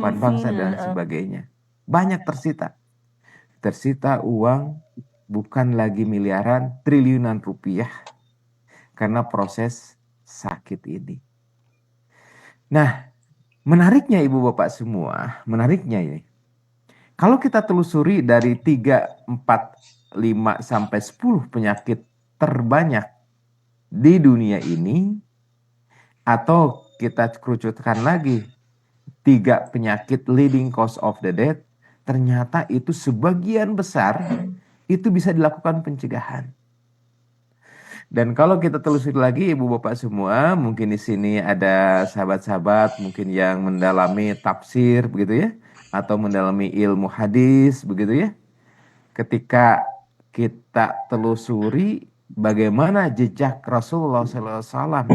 kehidupan bangsa dan sebagainya. Banyak tersita. Tersita uang bukan lagi miliaran, triliunan rupiah karena proses sakit ini. Nah, menariknya Ibu Bapak semua, menariknya ini. Kalau kita telusuri dari 3, 4, 5, sampai 10 penyakit terbanyak di dunia ini, atau kita kerucutkan lagi, 3 penyakit leading cause of the death, ternyata itu sebagian besar itu bisa dilakukan pencegahan. Dan kalau kita telusuri lagi Ibu Bapak semua, mungkin di sini ada sahabat-sahabat mungkin yang mendalami tafsir begitu ya, atau mendalami ilmu hadis begitu ya. Ketika kita telusuri bagaimana jejak Rasulullah SAW,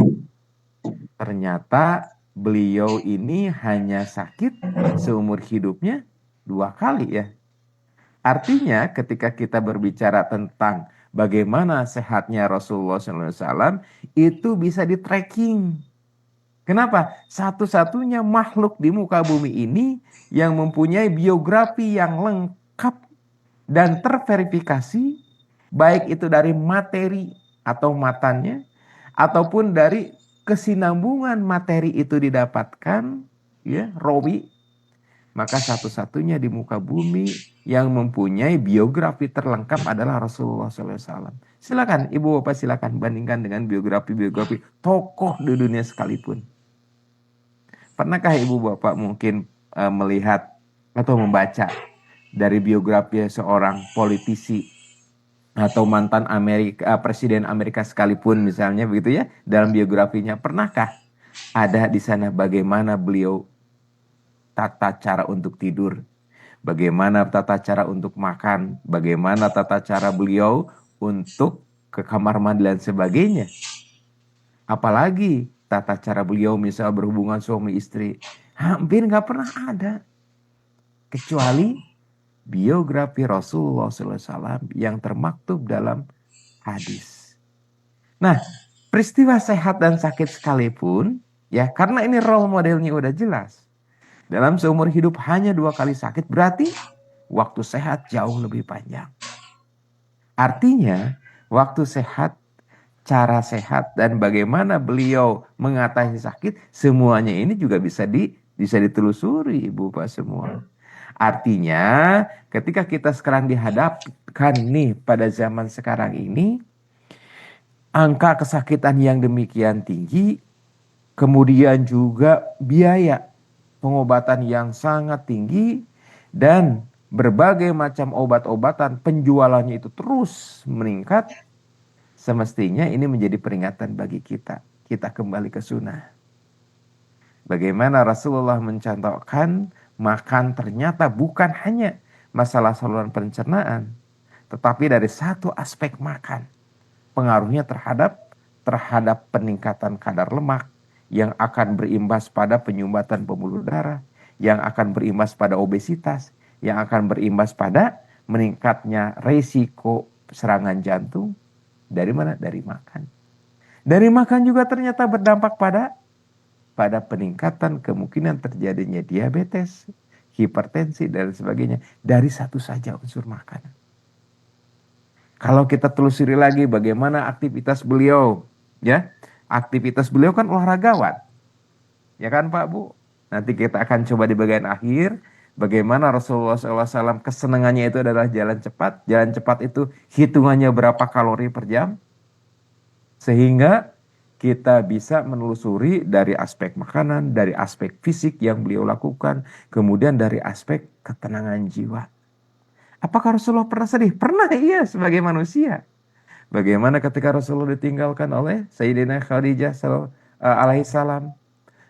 ternyata beliau ini hanya sakit seumur hidupnya 2 kali ya. Artinya ketika kita berbicara tentang bagaimana sehatnya Rasulullah SAW, itu bisa di tracking. Kenapa? Satu-satunya makhluk di muka bumi ini yang mempunyai biografi yang lengkap dan terverifikasi, baik itu dari materi atau matannya, ataupun dari kesinambungan materi itu didapatkan, ya, rawi. Maka satu-satunya di muka bumi yang mempunyai biografi terlengkap adalah Rasulullah SAW. Silakan Ibu Bapak, silakan bandingkan dengan biografi-biografi tokoh di dunia sekalipun. Pernahkah Ibu Bapak mungkin melihat atau membaca dari biografi seorang politisi atau mantan Presiden Amerika sekalipun misalnya begitu ya, dalam biografinya, pernahkah ada di sana bagaimana beliau tata cara untuk tidur, bagaimana tata cara untuk makan, bagaimana tata cara beliau untuk ke kamar mandi dan sebagainya. Apalagi tata cara beliau misal berhubungan suami istri, hampir nggak pernah ada. Kecuali biografi Rasulullah SAW yang termaktub dalam hadis. Nah, peristiwa sehat dan sakit sekalipun, ya karena ini role modelnya udah jelas. Dalam seumur hidup hanya 2 kali sakit, berarti waktu sehat jauh lebih panjang. Artinya, waktu sehat, cara sehat, dan bagaimana beliau mengatasi sakit, semuanya ini juga bisa ditelusuri Ibu Bapak semua. Artinya, ketika kita sekarang dihadapkan nih pada zaman sekarang ini, angka kesakitan yang demikian tinggi, kemudian juga biaya pengobatan yang sangat tinggi, dan berbagai macam obat-obatan penjualannya itu terus meningkat. Semestinya ini menjadi peringatan bagi kita. Kita kembali ke sunnah. Bagaimana Rasulullah mencontohkan makan ternyata bukan hanya masalah saluran pencernaan, tetapi dari satu aspek makan, pengaruhnya terhadap peningkatan kadar lemak yang akan berimbas pada penyumbatan pembuluh darah, yang akan berimbas pada obesitas, yang akan berimbas pada meningkatnya risiko serangan jantung. Dari mana? Dari makan. Dari makan juga ternyata berdampak pada peningkatan kemungkinan terjadinya diabetes, hipertensi, dan sebagainya. Dari satu saja unsur makanan. Kalau kita telusuri lagi bagaimana aktivitas beliau, ya, aktivitas beliau kan olahragawan, ya kan Pak Bu? Nanti kita akan coba di bagian akhir, bagaimana Rasulullah SAW kesenangannya itu adalah jalan cepat. Jalan cepat itu hitungannya berapa kalori per jam, sehingga kita bisa menelusuri dari aspek makanan, dari aspek fisik yang beliau lakukan, kemudian dari aspek ketenangan jiwa. Apakah Rasulullah pernah sedih? Pernah, iya, sebagai manusia. Bagaimana ketika Rasulullah ditinggalkan oleh Sayyidina Khadijah alaihissalam.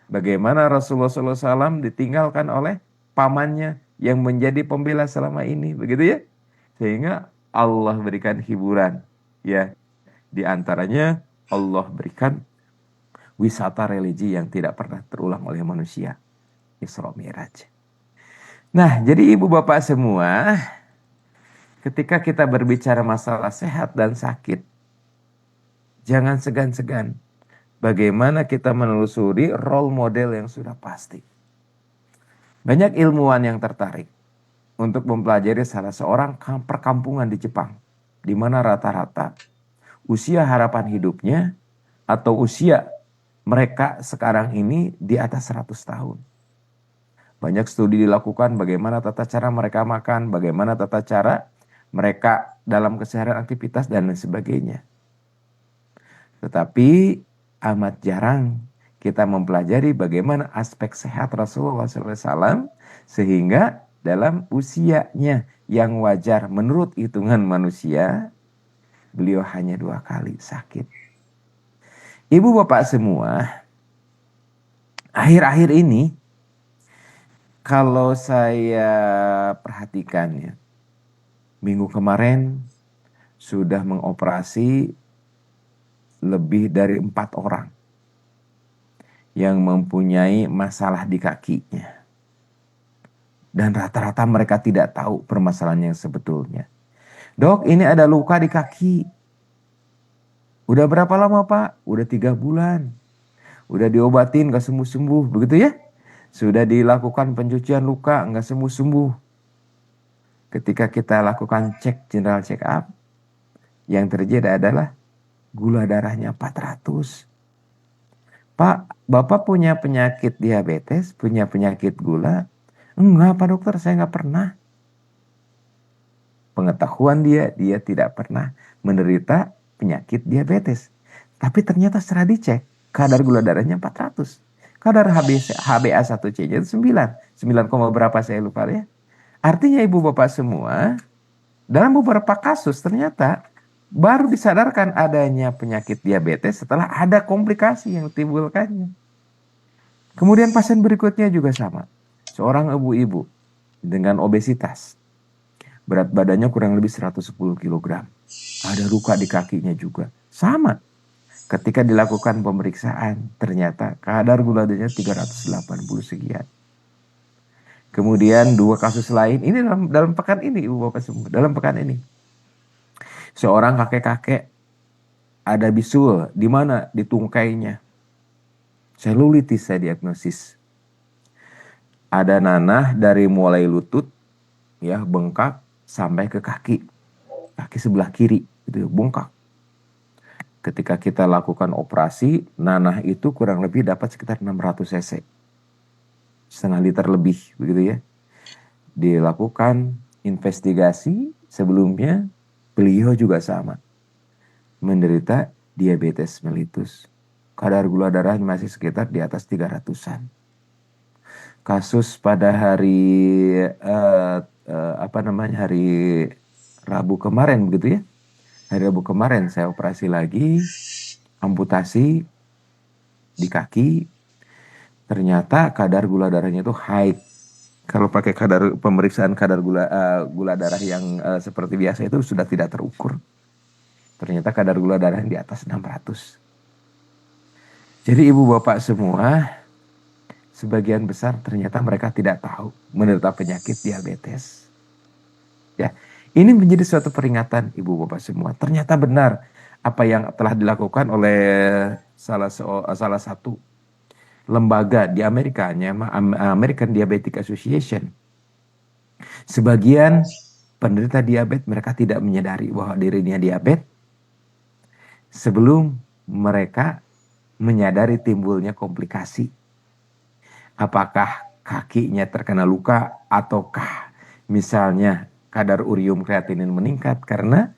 Bagaimana Rasulullah SAW ditinggalkan oleh pamannya yang menjadi pembela selama ini. Begitu ya. Sehingga Allah berikan hiburan. Ya, di antaranya Allah berikan wisata religi yang tidak pernah terulang oleh manusia. Isra Mi'raj. Nah, jadi Ibu Bapak semua, ketika kita berbicara masalah sehat dan sakit, jangan segan-segan bagaimana kita menelusuri role model yang sudah pasti. Banyak ilmuwan yang tertarik untuk mempelajari salah seorang perkampungan di Jepang, di mana rata-rata usia harapan hidupnya atau usia mereka sekarang ini di atas 100 tahun. Banyak studi dilakukan bagaimana tata cara mereka makan, bagaimana tata cara mereka dalam keseharian aktivitas dan lain sebagainya. Tetapi amat jarang kita mempelajari bagaimana aspek sehat Rasulullah SAW sehingga dalam usianya yang wajar menurut hitungan manusia, beliau hanya 2 kali sakit. Ibu bapak semua, akhir-akhir ini kalau saya perhatikan ya, minggu kemarin sudah mengoperasi lebih dari 4 orang yang mempunyai masalah di kakinya. Dan rata-rata mereka tidak tahu permasalahan yang sebetulnya. Dok, ini ada luka di kaki. Udah berapa lama Pak? Udah 3 bulan. Udah diobatin gak sembuh-sembuh. Begitu ya? Sudah dilakukan pencucian luka gak sembuh-sembuh. Ketika kita lakukan cek general check up, yang terjadi adalah gula darahnya 400. Pak, Bapak punya penyakit diabetes, punya penyakit gula? Enggak Pak Dokter, saya nggak pernah. Pengetahuan dia tidak pernah menderita penyakit diabetes. Tapi ternyata setelah dicek, kadar gula darahnya 400. Kadar HbA1c-nya itu 9. 9, berapa saya lupa ya. Artinya ibu bapak semua, dalam beberapa kasus ternyata baru disadarkan adanya penyakit diabetes setelah ada komplikasi yang ditimbulkannya. Kemudian pasien berikutnya juga sama. Seorang ibu-ibu dengan obesitas. Berat badannya kurang lebih 110 kg. Ada luka di kakinya juga. Sama. Ketika dilakukan pemeriksaan, ternyata kadar gula darahnya 380 sekian. Kemudian 2 kasus lain, ini dalam pekan ini, ibu bapak semua, dalam pekan ini. Seorang kakek-kakek ada bisul, di mana? Di tungkainya. Selulitis saya diagnosis. Ada nanah dari mulai lutut, ya bengkak sampai ke kaki sebelah kiri, itu bengkak. Ketika kita lakukan operasi, nanah itu kurang lebih dapat sekitar 600 cc, setengah liter lebih, begitu ya. Dilakukan investigasi sebelumnya, beliau juga sama, menderita diabetes mellitus. Kadar gula darah masih sekitar di atas 300-an. Kasus pada hari hari Rabu kemarin begitu ya. Hari Rabu kemarin saya operasi lagi, amputasi di kaki. Ternyata kadar gula darahnya itu high. Kalau pakai pemeriksaan kadar gula darah yang seperti biasa itu sudah tidak terukur. Ternyata kadar gula darah di atas 600. Jadi ibu bapak semua, sebagian besar ternyata mereka tidak tahu menderita penyakit diabetes. Ya, ini menjadi suatu peringatan ibu bapak semua. Ternyata benar apa yang telah dilakukan oleh salah satu lembaga di Amerika, American Diabetic Association. Sebagian penderita diabetes mereka tidak menyadari bahwa dirinya diabetes sebelum mereka menyadari timbulnya komplikasi. Apakah kakinya terkena luka ataukah misalnya kadar urium kreatinin meningkat karena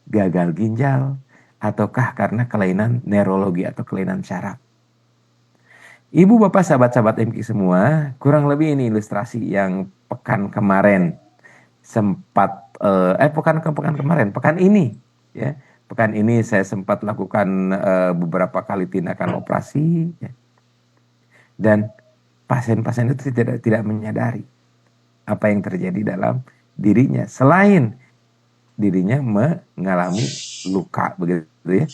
gagal ginjal ataukah karena kelainan neurologi atau kelainan syaraf. Ibu bapak sahabat-sahabat MK semua, kurang lebih ini ilustrasi yang pekan kemarin sempat pekan ini ya. Pekan ini saya sempat lakukan beberapa kali tindakan operasi ya. Dan pasien-pasien itu tidak menyadari apa yang terjadi dalam dirinya selain dirinya mengalami luka begitu ya.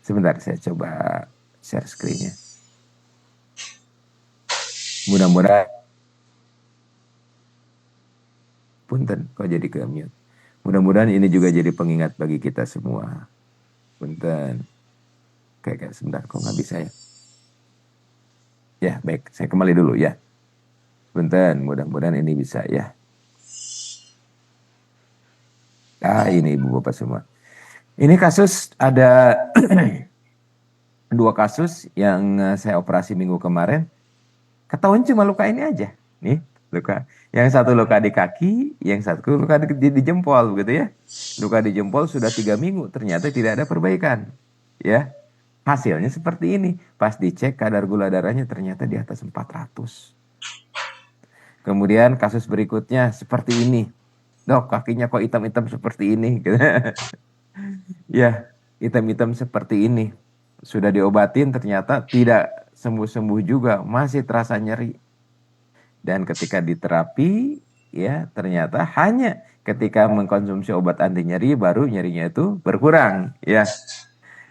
Sebentar saya coba share screen-nya. Mudah-mudahan punten kok jadi ke mute. Mudah-mudahan ini juga jadi pengingat bagi kita semua. Punten. Kayak sebentar kok nggak bisa ya. Ya baik, saya kembali dulu ya. Punten, mudah-mudahan ini bisa ya. Ini Ibu Bapak semua. Ini kasus ada 2 kasus yang saya operasi minggu kemarin. Ketahuan cuma luka ini aja. Nih, luka. Yang satu luka di kaki, yang satu luka di jempol begitu ya. Luka di jempol sudah 3 minggu, ternyata tidak ada perbaikan. Ya. Hasilnya seperti ini. Pas dicek kadar gula darahnya ternyata di atas 400. Kemudian kasus berikutnya seperti ini. Dok, kakinya kok hitam-hitam seperti ini. Ya, hitam-hitam seperti ini. Sudah diobatin ternyata tidak sembuh-sembuh juga. Masih terasa nyeri. Dan ketika diterapi, ya ternyata hanya ketika mengkonsumsi obat anti nyeri baru nyerinya itu berkurang. Ya.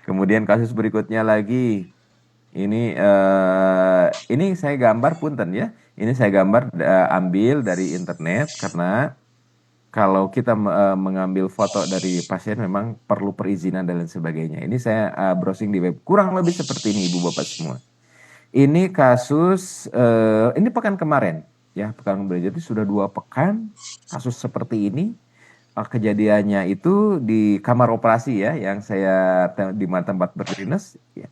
Kemudian kasus berikutnya lagi. Ini saya gambar punten ya. Ini saya gambar ambil dari internet karena kalau kita mengambil foto dari pasien memang perlu perizinan dan lain sebagainya. Ini saya browsing di web. Kurang lebih seperti ini Ibu Bapak semua. Ini kasus ini pekan kemarin ya, pekan kemarin. Jadi sudah 2 pekan kasus seperti ini. Kejadiannya itu di kamar operasi ya, yang saya di tempat berdinas ya.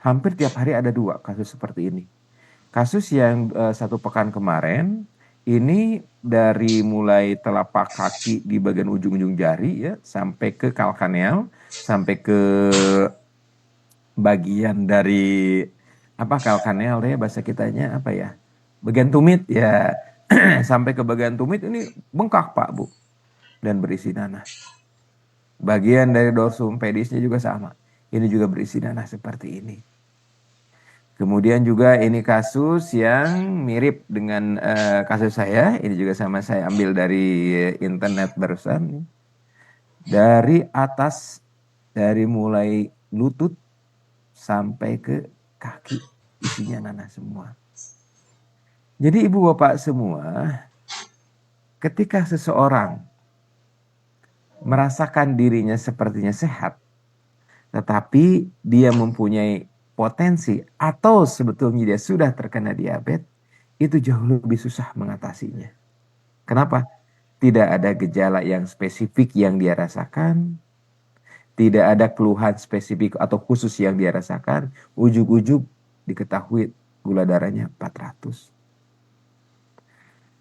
Hampir tiap hari ada 2 kasus seperti ini. Kasus yang 1 pekan kemarin, ini dari mulai telapak kaki di bagian ujung-ujung jari ya, sampai ke kalkaneal, sampai ke bagian dari kalkaneal ya, bahasa kitanya apa ya? Bagian tumit ya, sampai ke bagian tumit ini bengkak Pak Bu, dan berisi nanah. Bagian dari dorsum pedisnya juga sama. Ini juga berisi nanah seperti ini. Kemudian juga ini kasus yang mirip dengan kasus saya. Ini juga sama, saya ambil dari internet barusan. Dari atas, dari mulai lutut sampai ke kaki, isinya nanah semua. Jadi Ibu Bapak semua, ketika seseorang merasakan dirinya sepertinya sehat, tetapi dia mempunyai potensi atau sebetulnya dia sudah terkena diabetes, itu jauh lebih susah mengatasinya. Kenapa? Tidak ada gejala yang spesifik yang dia rasakan, tidak ada keluhan spesifik atau khusus yang dia rasakan, ujug-ujug diketahui gula darahnya 400.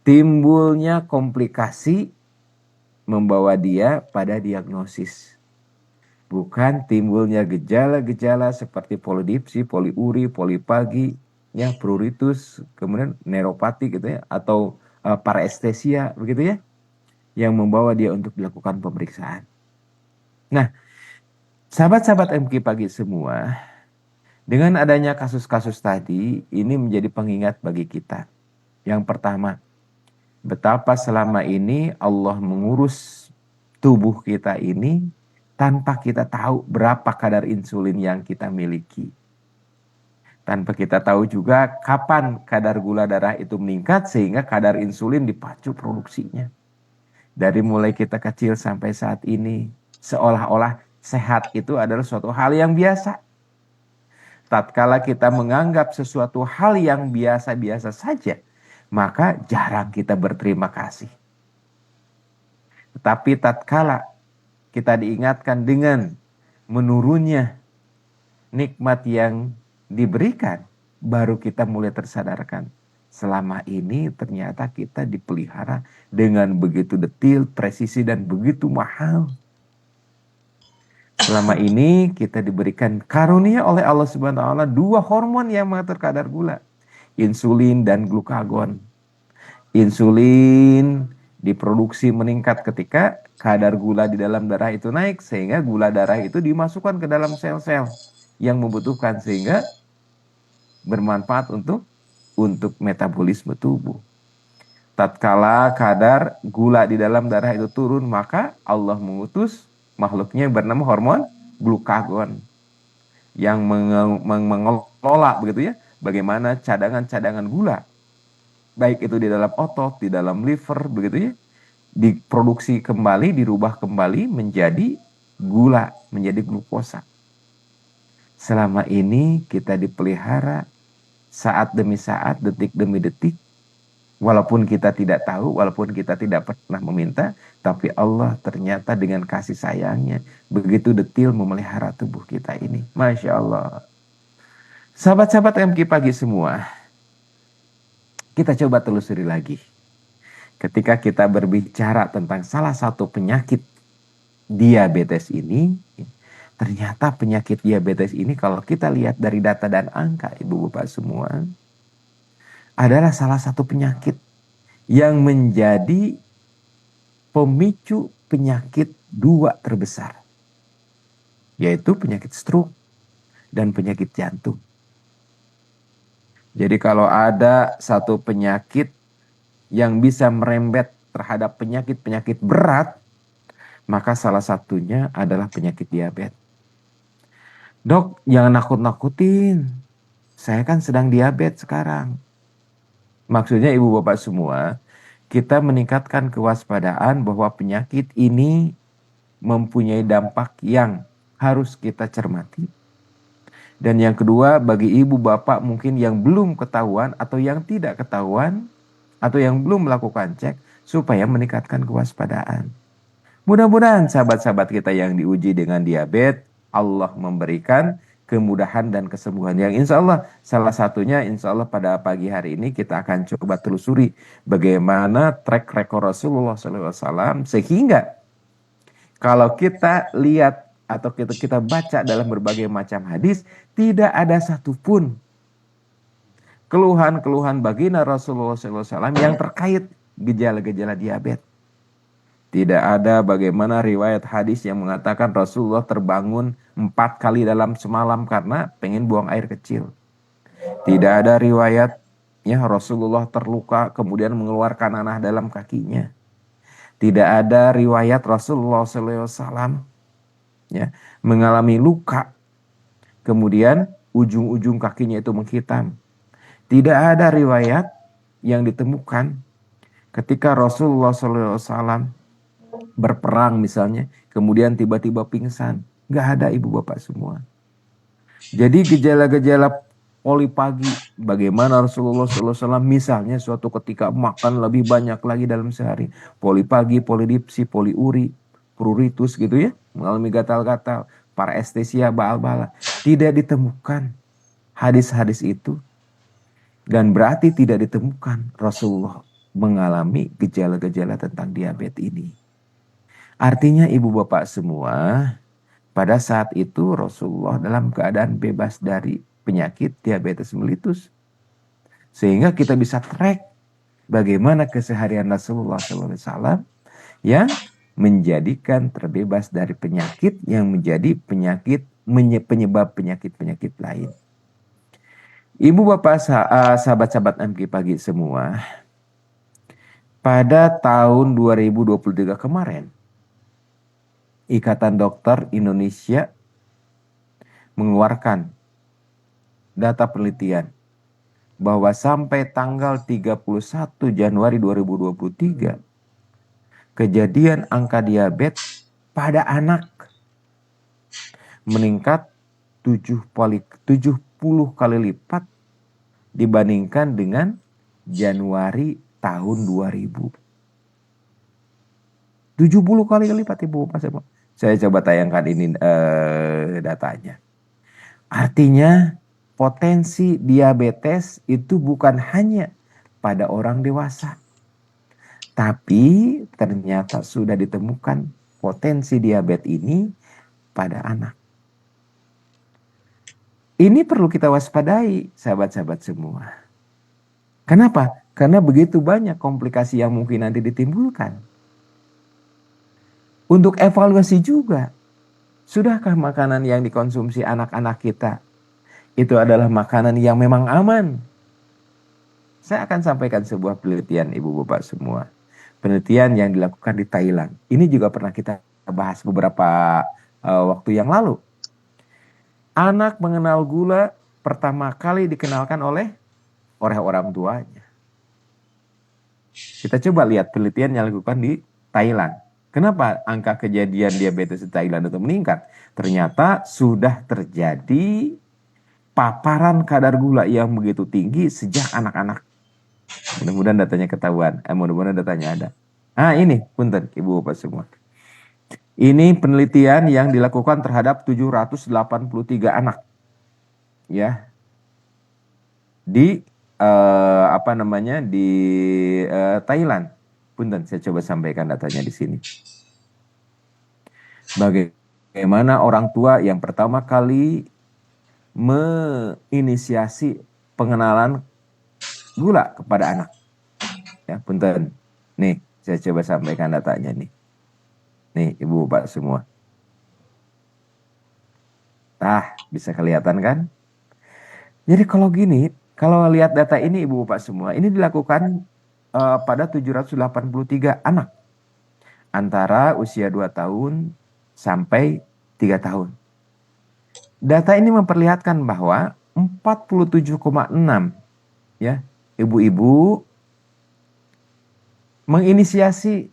Timbulnya komplikasi membawa dia pada diagnosis. Bukan timbulnya gejala-gejala seperti polidipsi, poliuri, polipagi, ya, pruritus, kemudian neuropati gitu ya, atau parestesia begitu ya, yang membawa dia untuk dilakukan pemeriksaan. Nah, sahabat-sahabat MK Pagi semua, dengan adanya kasus-kasus tadi, ini menjadi pengingat bagi kita. Yang pertama, betapa selama ini Allah mengurus tubuh kita ini tanpa kita tahu berapa kadar insulin yang kita miliki. Tanpa kita tahu juga kapan kadar gula darah itu meningkat sehingga kadar insulin dipacu produksinya. Dari mulai kita kecil sampai saat ini, seolah-olah sehat itu adalah suatu hal yang biasa. Tatkala kita menganggap sesuatu hal yang biasa-biasa saja, maka jarang kita berterima kasih. Tetapi tatkala kita diingatkan dengan menurunnya nikmat yang diberikan, baru kita mulai tersadarkan. Selama ini ternyata kita dipelihara dengan begitu detil, presisi, dan begitu mahal. Selama ini kita diberikan karunia oleh Allah Subhanahu wa Ta'ala 2 hormon yang mengatur kadar gula, insulin dan glukagon. Insulin diproduksi meningkat ketika kadar gula di dalam darah itu naik, sehingga gula darah itu dimasukkan ke dalam sel-sel yang membutuhkan, sehingga bermanfaat untuk metabolisme tubuh. Tatkala kadar gula di dalam darah itu turun, maka Allah mengutus makhluknya yang bernama hormon glukagon yang mengelola begitu ya, bagaimana cadangan-cadangan gula, baik itu di dalam otot, di dalam liver begitu ya, diproduksi kembali, dirubah kembali menjadi gula, menjadi glukosa. Selama ini kita dipelihara saat demi saat, detik demi detik, Walaupun kita tidak tahu, walaupun kita tidak pernah meminta, tapi Allah ternyata dengan kasih sayangnya begitu detil memelihara tubuh kita ini. Masya Allah. Sahabat-sahabat MK pagi semua, kita coba telusuri lagi. Ketika kita berbicara tentang salah satu penyakit diabetes ini, ternyata penyakit diabetes ini kalau kita lihat dari data dan angka, Ibu Bapak semua, adalah salah satu penyakit yang menjadi pemicu penyakit dua terbesar, yaitu penyakit stroke dan penyakit jantung. Jadi kalau ada satu penyakit yang bisa merembet terhadap penyakit-penyakit berat, maka salah satunya adalah penyakit diabetes. Dok, jangan nakut-nakutin. Saya kan sedang diabetes sekarang. Maksudnya Ibu Bapak semua, kita meningkatkan kewaspadaan bahwa penyakit ini mempunyai dampak yang harus kita cermati. Dan yang kedua, bagi ibu bapak mungkin yang belum ketahuan atau yang tidak ketahuan atau yang belum melakukan cek supaya meningkatkan kewaspadaan. Mudah-mudahan sahabat-sahabat kita yang diuji dengan diabetes, Allah memberikan kemudahan dan kesembuhan yang insya Allah salah satunya insya Allah pada pagi hari ini kita akan coba telusuri bagaimana track record Rasulullah SAW sehingga kalau kita lihat atau kita baca dalam berbagai macam hadis, tidak ada satupun keluhan-keluhan baginda Rasulullah SAW yang terkait gejala-gejala diabetes. Tidak ada bagaimana riwayat hadis yang mengatakan Rasulullah terbangun 4 kali dalam semalam karena pengen buang air kecil. Tidak ada riwayat ya Rasulullah terluka kemudian mengeluarkan nanah dalam kakinya. Tidak ada riwayat Rasulullah SAW ya, mengalami luka, kemudian ujung-ujung kakinya itu menghitam. Tidak ada riwayat yang ditemukan ketika Rasulullah SAW berperang misalnya, kemudian tiba-tiba pingsan. Nggak ada ibu bapak semua. Jadi gejala-gejala poli pagi, bagaimana Rasulullah SAW misalnya suatu ketika makan lebih banyak lagi dalam sehari. Poli pagi, polidipsi, poliuri, pruritus gitu ya, mengalami gatal-gatal, parestesia, baal-bala. Tidak ditemukan hadis-hadis itu. Dan berarti tidak ditemukan Rasulullah mengalami gejala-gejala tentang diabetes ini. Artinya ibu bapak semua, pada saat itu Rasulullah dalam keadaan bebas dari penyakit diabetes mellitus. Sehingga kita bisa track bagaimana keseharian Rasulullah SAW yang menjadikan terbebas dari penyakit yang menjadi penyebab penyakit-penyakit lain. Ibu bapak sahabat-sahabat MK pagi semua, pada tahun 2023 kemarin, Ikatan Dokter Indonesia mengeluarkan data penelitian bahwa sampai tanggal 31 Januari 2023, kejadian angka diabetes pada anak meningkat 70 kali lipat dibandingkan dengan Januari tahun 2000. 70 kali lipat ibu bapak. Saya coba tayangkan ini datanya. Artinya potensi diabetes itu bukan hanya pada orang dewasa. Tapi ternyata sudah ditemukan potensi diabetes ini pada anak. Ini perlu kita waspadai sahabat-sahabat semua. Kenapa? Karena begitu banyak komplikasi yang mungkin nanti ditimbulkan. Untuk evaluasi juga, sudahkah makanan yang dikonsumsi anak-anak kita itu adalah makanan yang memang aman? Saya akan sampaikan sebuah penelitian ibu bapak semua. Penelitian yang dilakukan di Thailand. Ini juga pernah kita bahas beberapa waktu yang lalu. Anak mengenal gula pertama kali dikenalkan oleh orang tuanya. Kita coba lihat penelitian yang dilakukan di Thailand. Kenapa angka kejadian diabetes di Thailand itu meningkat? Ternyata sudah terjadi paparan kadar gula yang begitu tinggi sejak anak-anak. Mudah-mudahan datanya ketahuan. Mudah-mudahan datanya ada. Ini, punten, Ibu Bapak semua. Ini penelitian yang dilakukan terhadap 783 anak, ya, di apa namanya di Thailand. Punten, saya coba sampaikan datanya di sini. Bagaimana orang tua yang pertama kali menginisiasi pengenalan gula kepada anak. Ya, punten. Nih, saya coba sampaikan datanya nih. Nih, Ibu Bapak semua. Bisa kelihatan kan? Jadi kalau gini, kalau lihat data ini Ibu Bapak semua, ini dilakukan pada 783 anak antara usia 2 tahun sampai 3 tahun. Data ini memperlihatkan bahwa 47,6 ya, ibu-ibu menginisiasi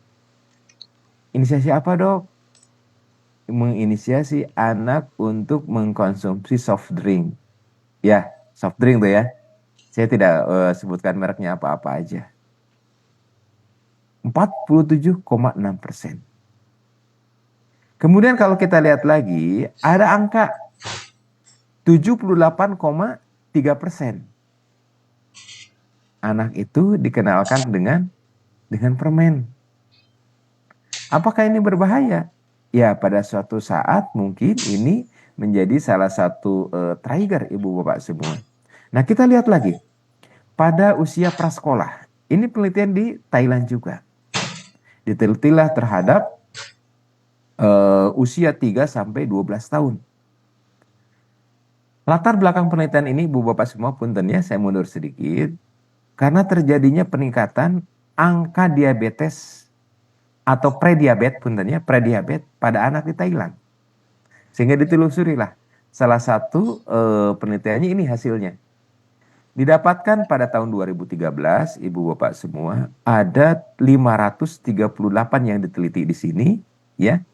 apa, Dok? Menginisiasi anak untuk mengkonsumsi soft drink. Ya, soft drink tuh ya. Saya tidak sebutkan mereknya apa-apa aja. 47,6%. Kemudian kalau kita lihat lagi, ada angka 78,3%. Anak itu dikenalkan dengan permen. Apakah ini berbahaya? Ya, pada suatu saat mungkin ini menjadi salah satu trigger Ibu Bapak semua. Nah, kita lihat lagi. Pada usia prasekolah, ini penelitian di Thailand juga. Ditelitilah terhadap usia 3 sampai 12 tahun. Latar belakang penelitian ini, Ibu Bapak semua, punten ya, saya mundur sedikit. Karena terjadinya peningkatan angka diabetes atau prediabetes, punten ya, prediabetes pada anak di Thailand. Sehingga ditelusurilah. Salah satu penelitiannya ini hasilnya. Didapatkan pada tahun 2013, Ibu Bapak semua, ada 538 yang diteliti di sini, ya.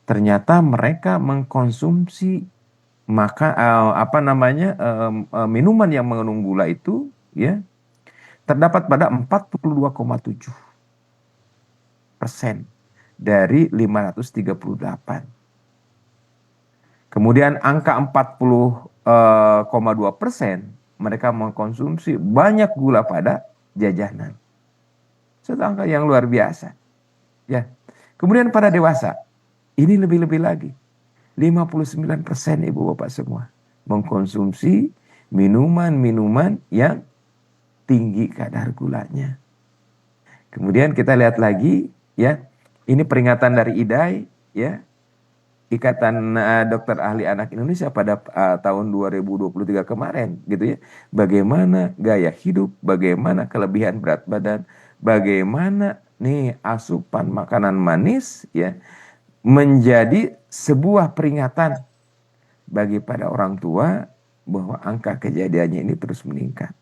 Ternyata mereka mengkonsumsi minuman yang mengandung gula itu, ya, terdapat pada 42,7% dari 538. Kemudian angka 40,2% mereka mengkonsumsi banyak gula pada jajanan. Satu angka yang luar biasa. Ya. Kemudian pada dewasa, ini lebih-lebih lagi. 59% Ibu Bapak semua mengkonsumsi minuman-minuman yang tinggi kadar gulanya. Kemudian kita lihat lagi, ya. Ini peringatan dari IDAI, ya. Ikatan Dokter Ahli Anak Indonesia pada tahun 2023 kemarin, gitu ya. Bagaimana gaya hidup, bagaimana kelebihan berat badan, bagaimana nih asupan makanan manis, ya, menjadi sebuah peringatan bagi para orang tua bahwa angka kejadiannya ini terus meningkat.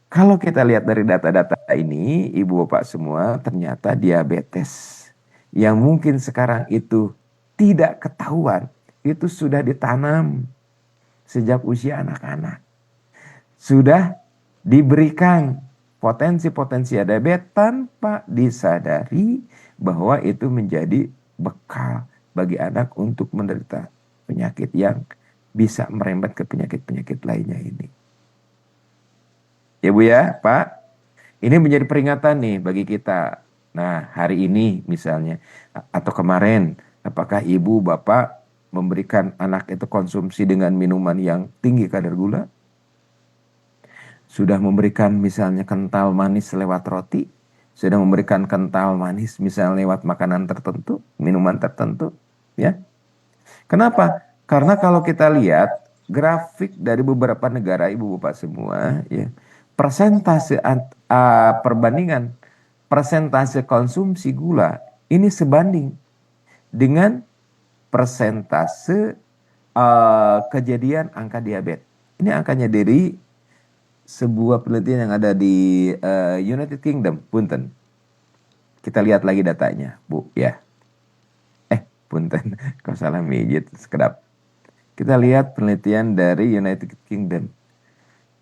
Kalau kita lihat dari data-data ini, Ibu Bapak semua, ternyata diabetes yang mungkin sekarang itu tidak ketahuan, itu sudah ditanam sejak usia anak-anak. Sudah diberikan potensi-potensi diabetes tanpa disadari bahwa itu menjadi bekal bagi anak untuk menderita penyakit yang bisa merembet ke penyakit-penyakit lainnya ini. Ya Bu ya, Pak. Ini menjadi peringatan nih bagi kita. Nah, hari ini misalnya, atau kemarin, apakah ibu, bapak memberikan anak itu konsumsi dengan minuman yang tinggi kadar gula? Sudah memberikan misalnya kental manis lewat roti? Sudah memberikan kental manis misalnya lewat makanan tertentu, minuman tertentu? Ya. Kenapa? Karena kalau kita lihat grafik dari beberapa negara, Ibu Bapak semua, ya, persentase perbandingan persentase konsumsi gula ini sebanding dengan persentase kejadian angka diabetes. Ini angkanya dari sebuah penelitian yang ada di United Kingdom, punten. Kita lihat lagi datanya, Bu, ya. Punten, kok salah mijit, sekedap. Kita lihat penelitian dari United Kingdom.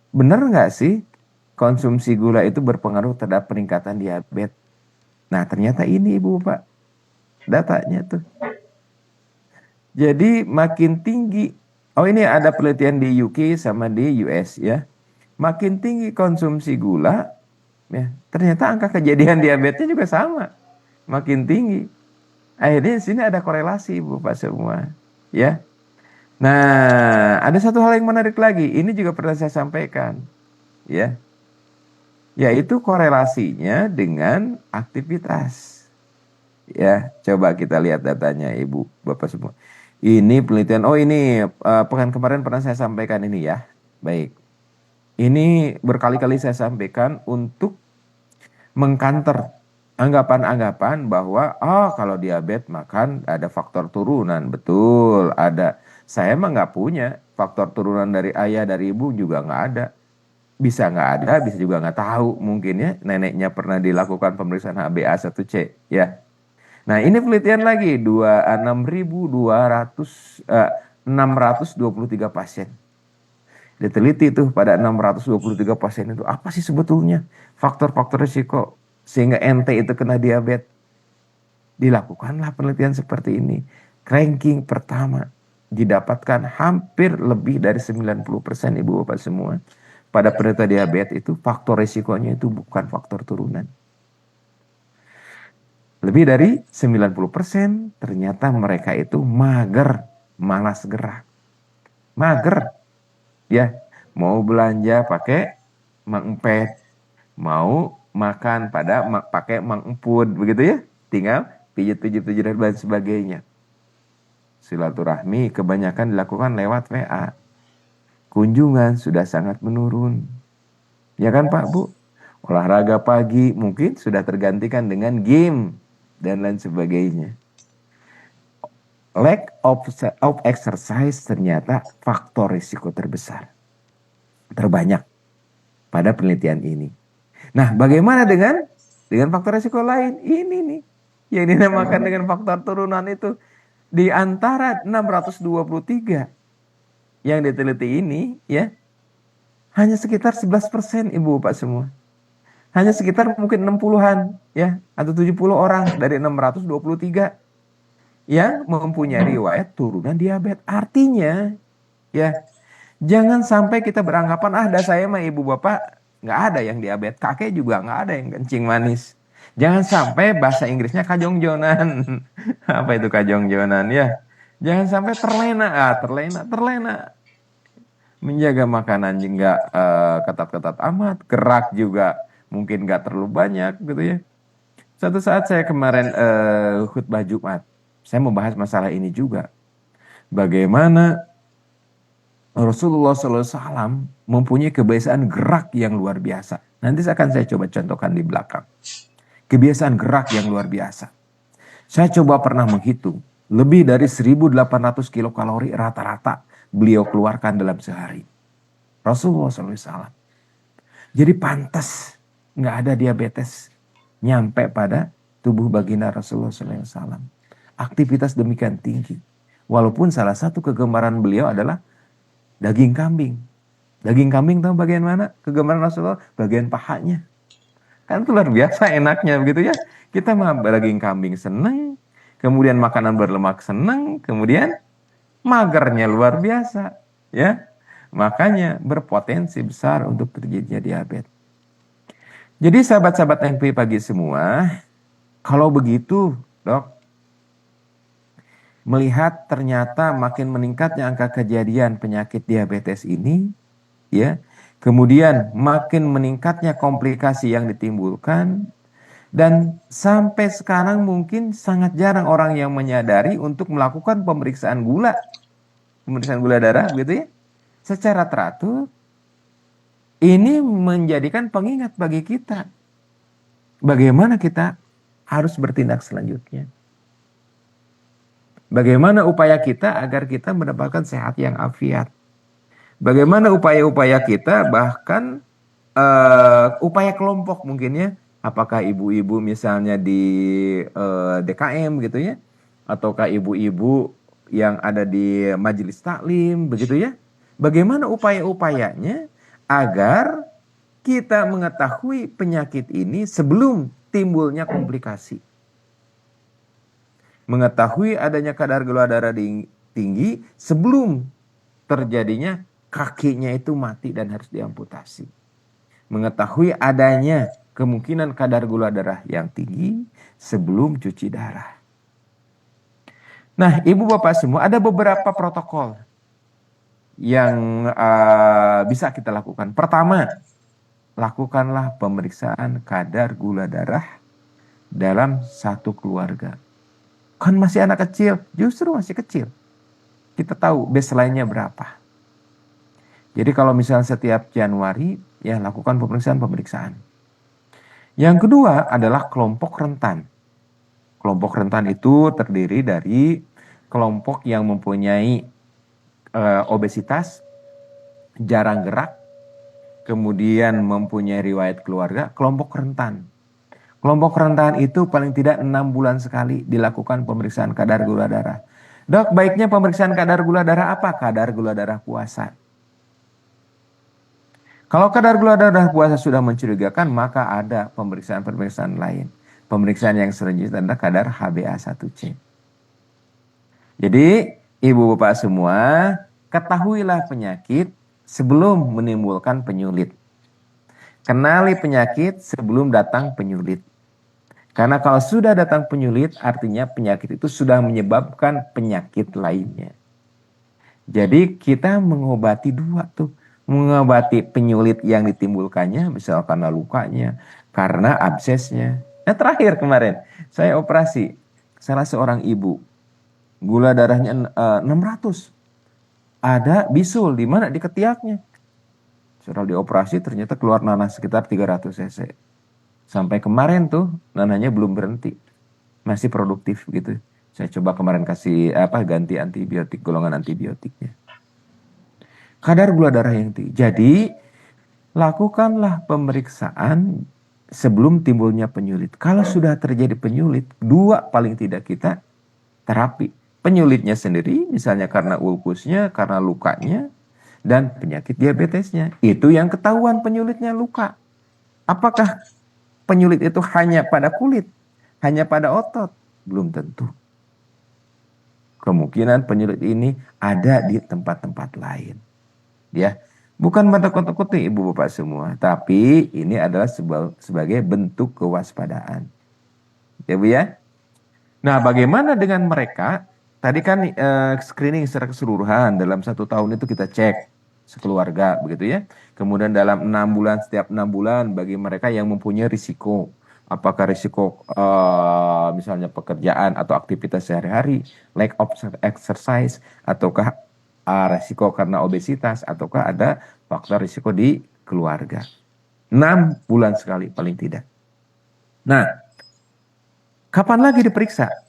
Benar nggak sih konsumsi gula itu berpengaruh terhadap peningkatan diabetes. Nah, ternyata ini Ibu Bapak datanya tuh. Jadi makin tinggi, oh ini ada penelitian di UK sama di US ya. Makin tinggi konsumsi gula, ya, ternyata angka kejadian diabetesnya juga sama, makin tinggi. Akhirnya di sini ada korelasi Ibu Bapak semua, ya. Nah, ada satu hal yang menarik lagi. Ini juga pernah saya sampaikan, ya, yaitu korelasinya dengan aktivitas. Ya, coba kita lihat datanya Ibu Bapak semua. Ini penelitian, oh ini pekan kemarin pernah saya sampaikan ini ya. Baik. Ini berkali-kali saya sampaikan untuk mengkanter anggapan-anggapan bahwa kalau diabetes makan ada faktor turunan. Betul, ada. Saya emang nggak punya faktor turunan dari ayah, dari ibu juga nggak ada. Bisa nggak ada, bisa juga nggak tahu. Mungkin ya neneknya pernah dilakukan pemeriksaan HbA1c ya. Nah, ini penelitian lagi 6.623 pasien. Diteliti tuh pada 623 pasien itu apa sih sebetulnya faktor-faktor risiko sehingga ente itu kena diabetes. Dilakukanlah penelitian seperti ini. Ranking pertama didapatkan hampir lebih dari 90% Ibu Bapak semua. Pada penderita diabetes itu faktor risikonya itu bukan faktor turunan. Lebih dari 90% ternyata mereka itu mager, malas gerak. Mager, ya. Mau belanja pakai mengempet, mau makan pakai mengemput, begitu ya. Tinggal pijit-pijit dan sebagainya. Silaturahmi kebanyakan dilakukan lewat WA. Kunjungan sudah sangat menurun. Ya kan Pak, Bu? Olahraga pagi mungkin sudah tergantikan dengan game dan lain sebagainya. Lack of exercise ternyata faktor risiko terbanyak pada penelitian ini. Nah, bagaimana dengan faktor risiko lain? Ini nih yang dinamakan dengan faktor turunan itu di antara 623 yang diteliti ini ya hanya sekitar 11% Ibu Bapak semua. Hanya sekitar mungkin 60-an ya atau 70 orang dari 623 yang mempunyai riwayat turunan diabetes. Artinya ya jangan sampai kita beranggapan dah saya mah ibu bapak nggak ada yang diabetes, kakek juga nggak ada yang kencing manis. Jangan sampai bahasa Inggrisnya kajongjonan. Apa itu kajongjonan ya? Jangan sampai terlena. Menjaga makanan juga ketat-ketat amat, gerak juga mungkin nggak terlalu banyak gitu ya. Suatu saat saya kemarin khutbah Jumat, saya membahas masalah ini juga. Bagaimana Rasulullah SAW mempunyai kebiasaan gerak yang luar biasa. Nanti akan saya coba contohkan di belakang. Kebiasaan gerak yang luar biasa. Saya coba pernah menghitung. Lebih dari 1.800 kilokalori rata-rata beliau keluarkan dalam sehari. Rasulullah SAW. Jadi pantas nggak ada diabetes nyampe pada tubuh baginda Rasulullah SAW. Aktivitas demikian tinggi. Walaupun salah satu kegemaran beliau adalah daging kambing. Daging kambing tahu bagian mana? Kegemaran Rasulullah bagian pahanya. Kan itu luar biasa enaknya begitu ya. Kita mah daging kambing seneng, kemudian makanan berlemak seneng, kemudian magernya luar biasa, ya. Makanya berpotensi besar untuk terjadinya diabetes. Jadi sahabat-sahabat NP pagi semua, kalau begitu, Dok, melihat ternyata makin meningkatnya angka kejadian penyakit diabetes ini, ya, kemudian makin meningkatnya komplikasi yang ditimbulkan, dan sampai sekarang mungkin sangat jarang orang yang menyadari untuk melakukan pemeriksaan gula darah, gitu ya, secara teratur. Ini menjadikan pengingat bagi kita, bagaimana kita harus bertindak selanjutnya. Bagaimana upaya kita agar kita mendapatkan sehat yang afiat. Bagaimana upaya-upaya kita, bahkan upaya kelompok mungkin ya. Apakah ibu-ibu misalnya di DKM gitu ya. Ataukah ibu-ibu yang ada di majelis taklim begitu ya. Bagaimana upaya-upayanya agar kita mengetahui penyakit ini sebelum timbulnya komplikasi. Mengetahui adanya kadar gula darah tinggi sebelum terjadinya kakinya itu mati dan harus diamputasi. Mengetahui adanya kemungkinan kadar gula darah yang tinggi sebelum cuci darah. Nah, ibu bapak semua, ada beberapa protokol yang bisa kita lakukan. Pertama, lakukanlah pemeriksaan kadar gula darah dalam satu keluarga. Kan masih anak kecil, justru masih kecil. Kita tahu baseline-nya berapa. Jadi kalau misalnya setiap Januari, ya lakukan pemeriksaan-pemeriksaan. Yang kedua adalah kelompok rentan. Kelompok rentan itu terdiri dari kelompok yang mempunyai obesitas, jarang gerak, kemudian mempunyai riwayat keluarga, kelompok rentan. Kelompok rentan itu paling tidak 6 bulan sekali dilakukan pemeriksaan kadar gula darah. Dok, baiknya pemeriksaan kadar gula darah apa? Kadar gula darah puasa. Kalau kadar gula darah puasa sudah mencurigakan, maka ada pemeriksaan-pemeriksaan lain. Pemeriksaan yang selanjutnya adalah kadar HbA1c. Jadi, ibu bapak semua, ketahuilah penyakit sebelum menimbulkan penyulit. Kenali penyakit sebelum datang penyulit. Karena kalau sudah datang penyulit, artinya penyakit itu sudah menyebabkan penyakit lainnya. Jadi kita mengobati dua tuh. Mengobati penyulit yang ditimbulkannya, misal karena lukanya, karena absesnya. Nah terakhir kemarin, saya operasi salah seorang ibu. Gula darahnya 600. Ada bisul, di mana? Di ketiaknya. Setelah dioperasi ternyata keluar nanah sekitar 300 cc. Sampai kemarin tuh nanahnya belum berhenti. Masih produktif gitu. Saya coba kemarin kasih ganti antibiotik, golongan antibiotiknya. Kadar gula darah yang tinggi. Jadi lakukanlah pemeriksaan sebelum timbulnya penyulit. Kalau sudah terjadi penyulit, dua paling tidak kita terapi. Penyulitnya sendiri, misalnya karena ulkusnya, karena lukanya, dan penyakit diabetesnya. Itu yang ketahuan penyulitnya luka. Apakah penyulit itu hanya pada kulit, hanya pada otot? Belum tentu. Kemungkinan penyulit ini ada di tempat-tempat lain. Ya, bukan menakut-nakuti ibu bapak semua, tapi ini adalah sebagai bentuk kewaspadaan. Ya Bu ya. Nah, bagaimana dengan mereka? Tadi kan screening secara keseluruhan dalam 1 tahun itu kita cek sekeluarga begitu ya. Kemudian dalam 6 bulan, setiap 6 bulan bagi mereka yang mempunyai risiko, apakah risiko misalnya pekerjaan atau aktivitas sehari-hari, lack of exercise, ataukah risiko karena obesitas, ataukah ada faktor risiko di keluarga. 6 bulan sekali paling tidak. Nah, kapan lagi diperiksa?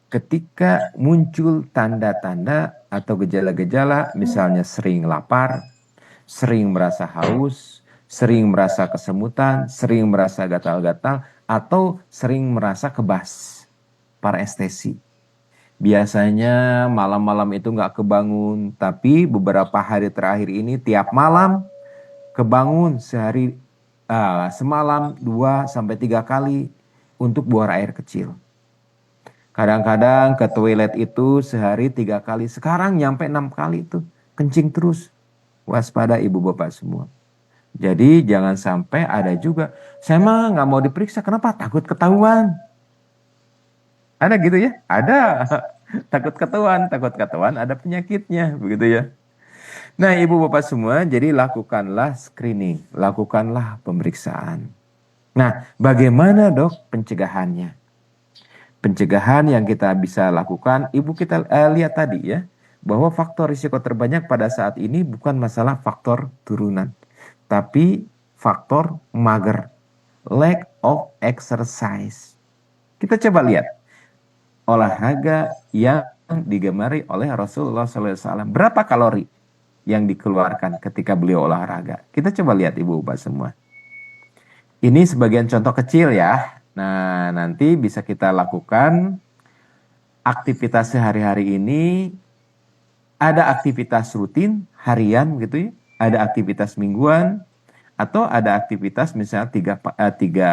Ketika muncul tanda-tanda atau gejala-gejala, misalnya sering lapar, sering merasa haus, sering merasa kesemutan, sering merasa gatal-gatal, atau sering merasa kebas, parestesi. Biasanya malam-malam itu nggak kebangun, tapi beberapa hari terakhir ini tiap malam kebangun semalam 2 sampai 3 kali untuk buang air kecil. Kadang-kadang ke toilet itu sehari 3 kali. Sekarang nyampe 6 kali itu. Kencing terus. Waspada ibu bapak semua. Jadi jangan sampai ada juga. Saya mah nggak mau diperiksa. Kenapa? Takut ketahuan. Ada gitu ya? Ada. Takut ketahuan ada penyakitnya. Begitu ya. Nah ibu bapak semua, jadi lakukanlah screening. Lakukanlah pemeriksaan. Nah bagaimana dok pencegahannya? Pencegahan yang kita bisa lakukan, ibu kita lihat tadi ya, bahwa faktor risiko terbanyak pada saat ini bukan masalah faktor turunan, tapi faktor mager, lack of exercise. Kita coba lihat olahraga yang digemari oleh Rasulullah SAW. Berapa kalori yang dikeluarkan ketika beliau olahraga? Kita coba lihat ibu bapak semua. Ini sebagian contoh kecil ya. Nah, nanti bisa kita lakukan aktivitas sehari-hari ini. Ada aktivitas rutin harian gitu ya, ada aktivitas mingguan, Atau ada aktivitas misalnya tiga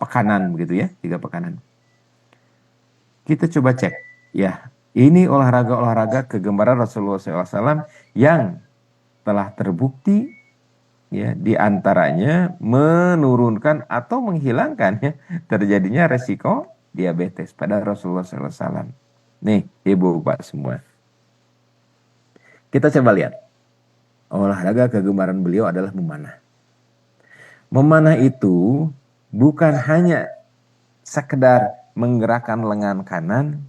pekanan begitu ya, 3 pekanan. Kita coba cek ya, ini olahraga kegemaran Rasulullah SAW yang telah terbukti ya, di antaranya menurunkan atau menghilangkan ya terjadinya resiko diabetes pada Rasulullah SAW. Nih, ibu bapak semua, kita coba lihat olahraga kegemaran beliau adalah memanah. Memanah itu bukan hanya sekedar menggerakkan lengan kanan,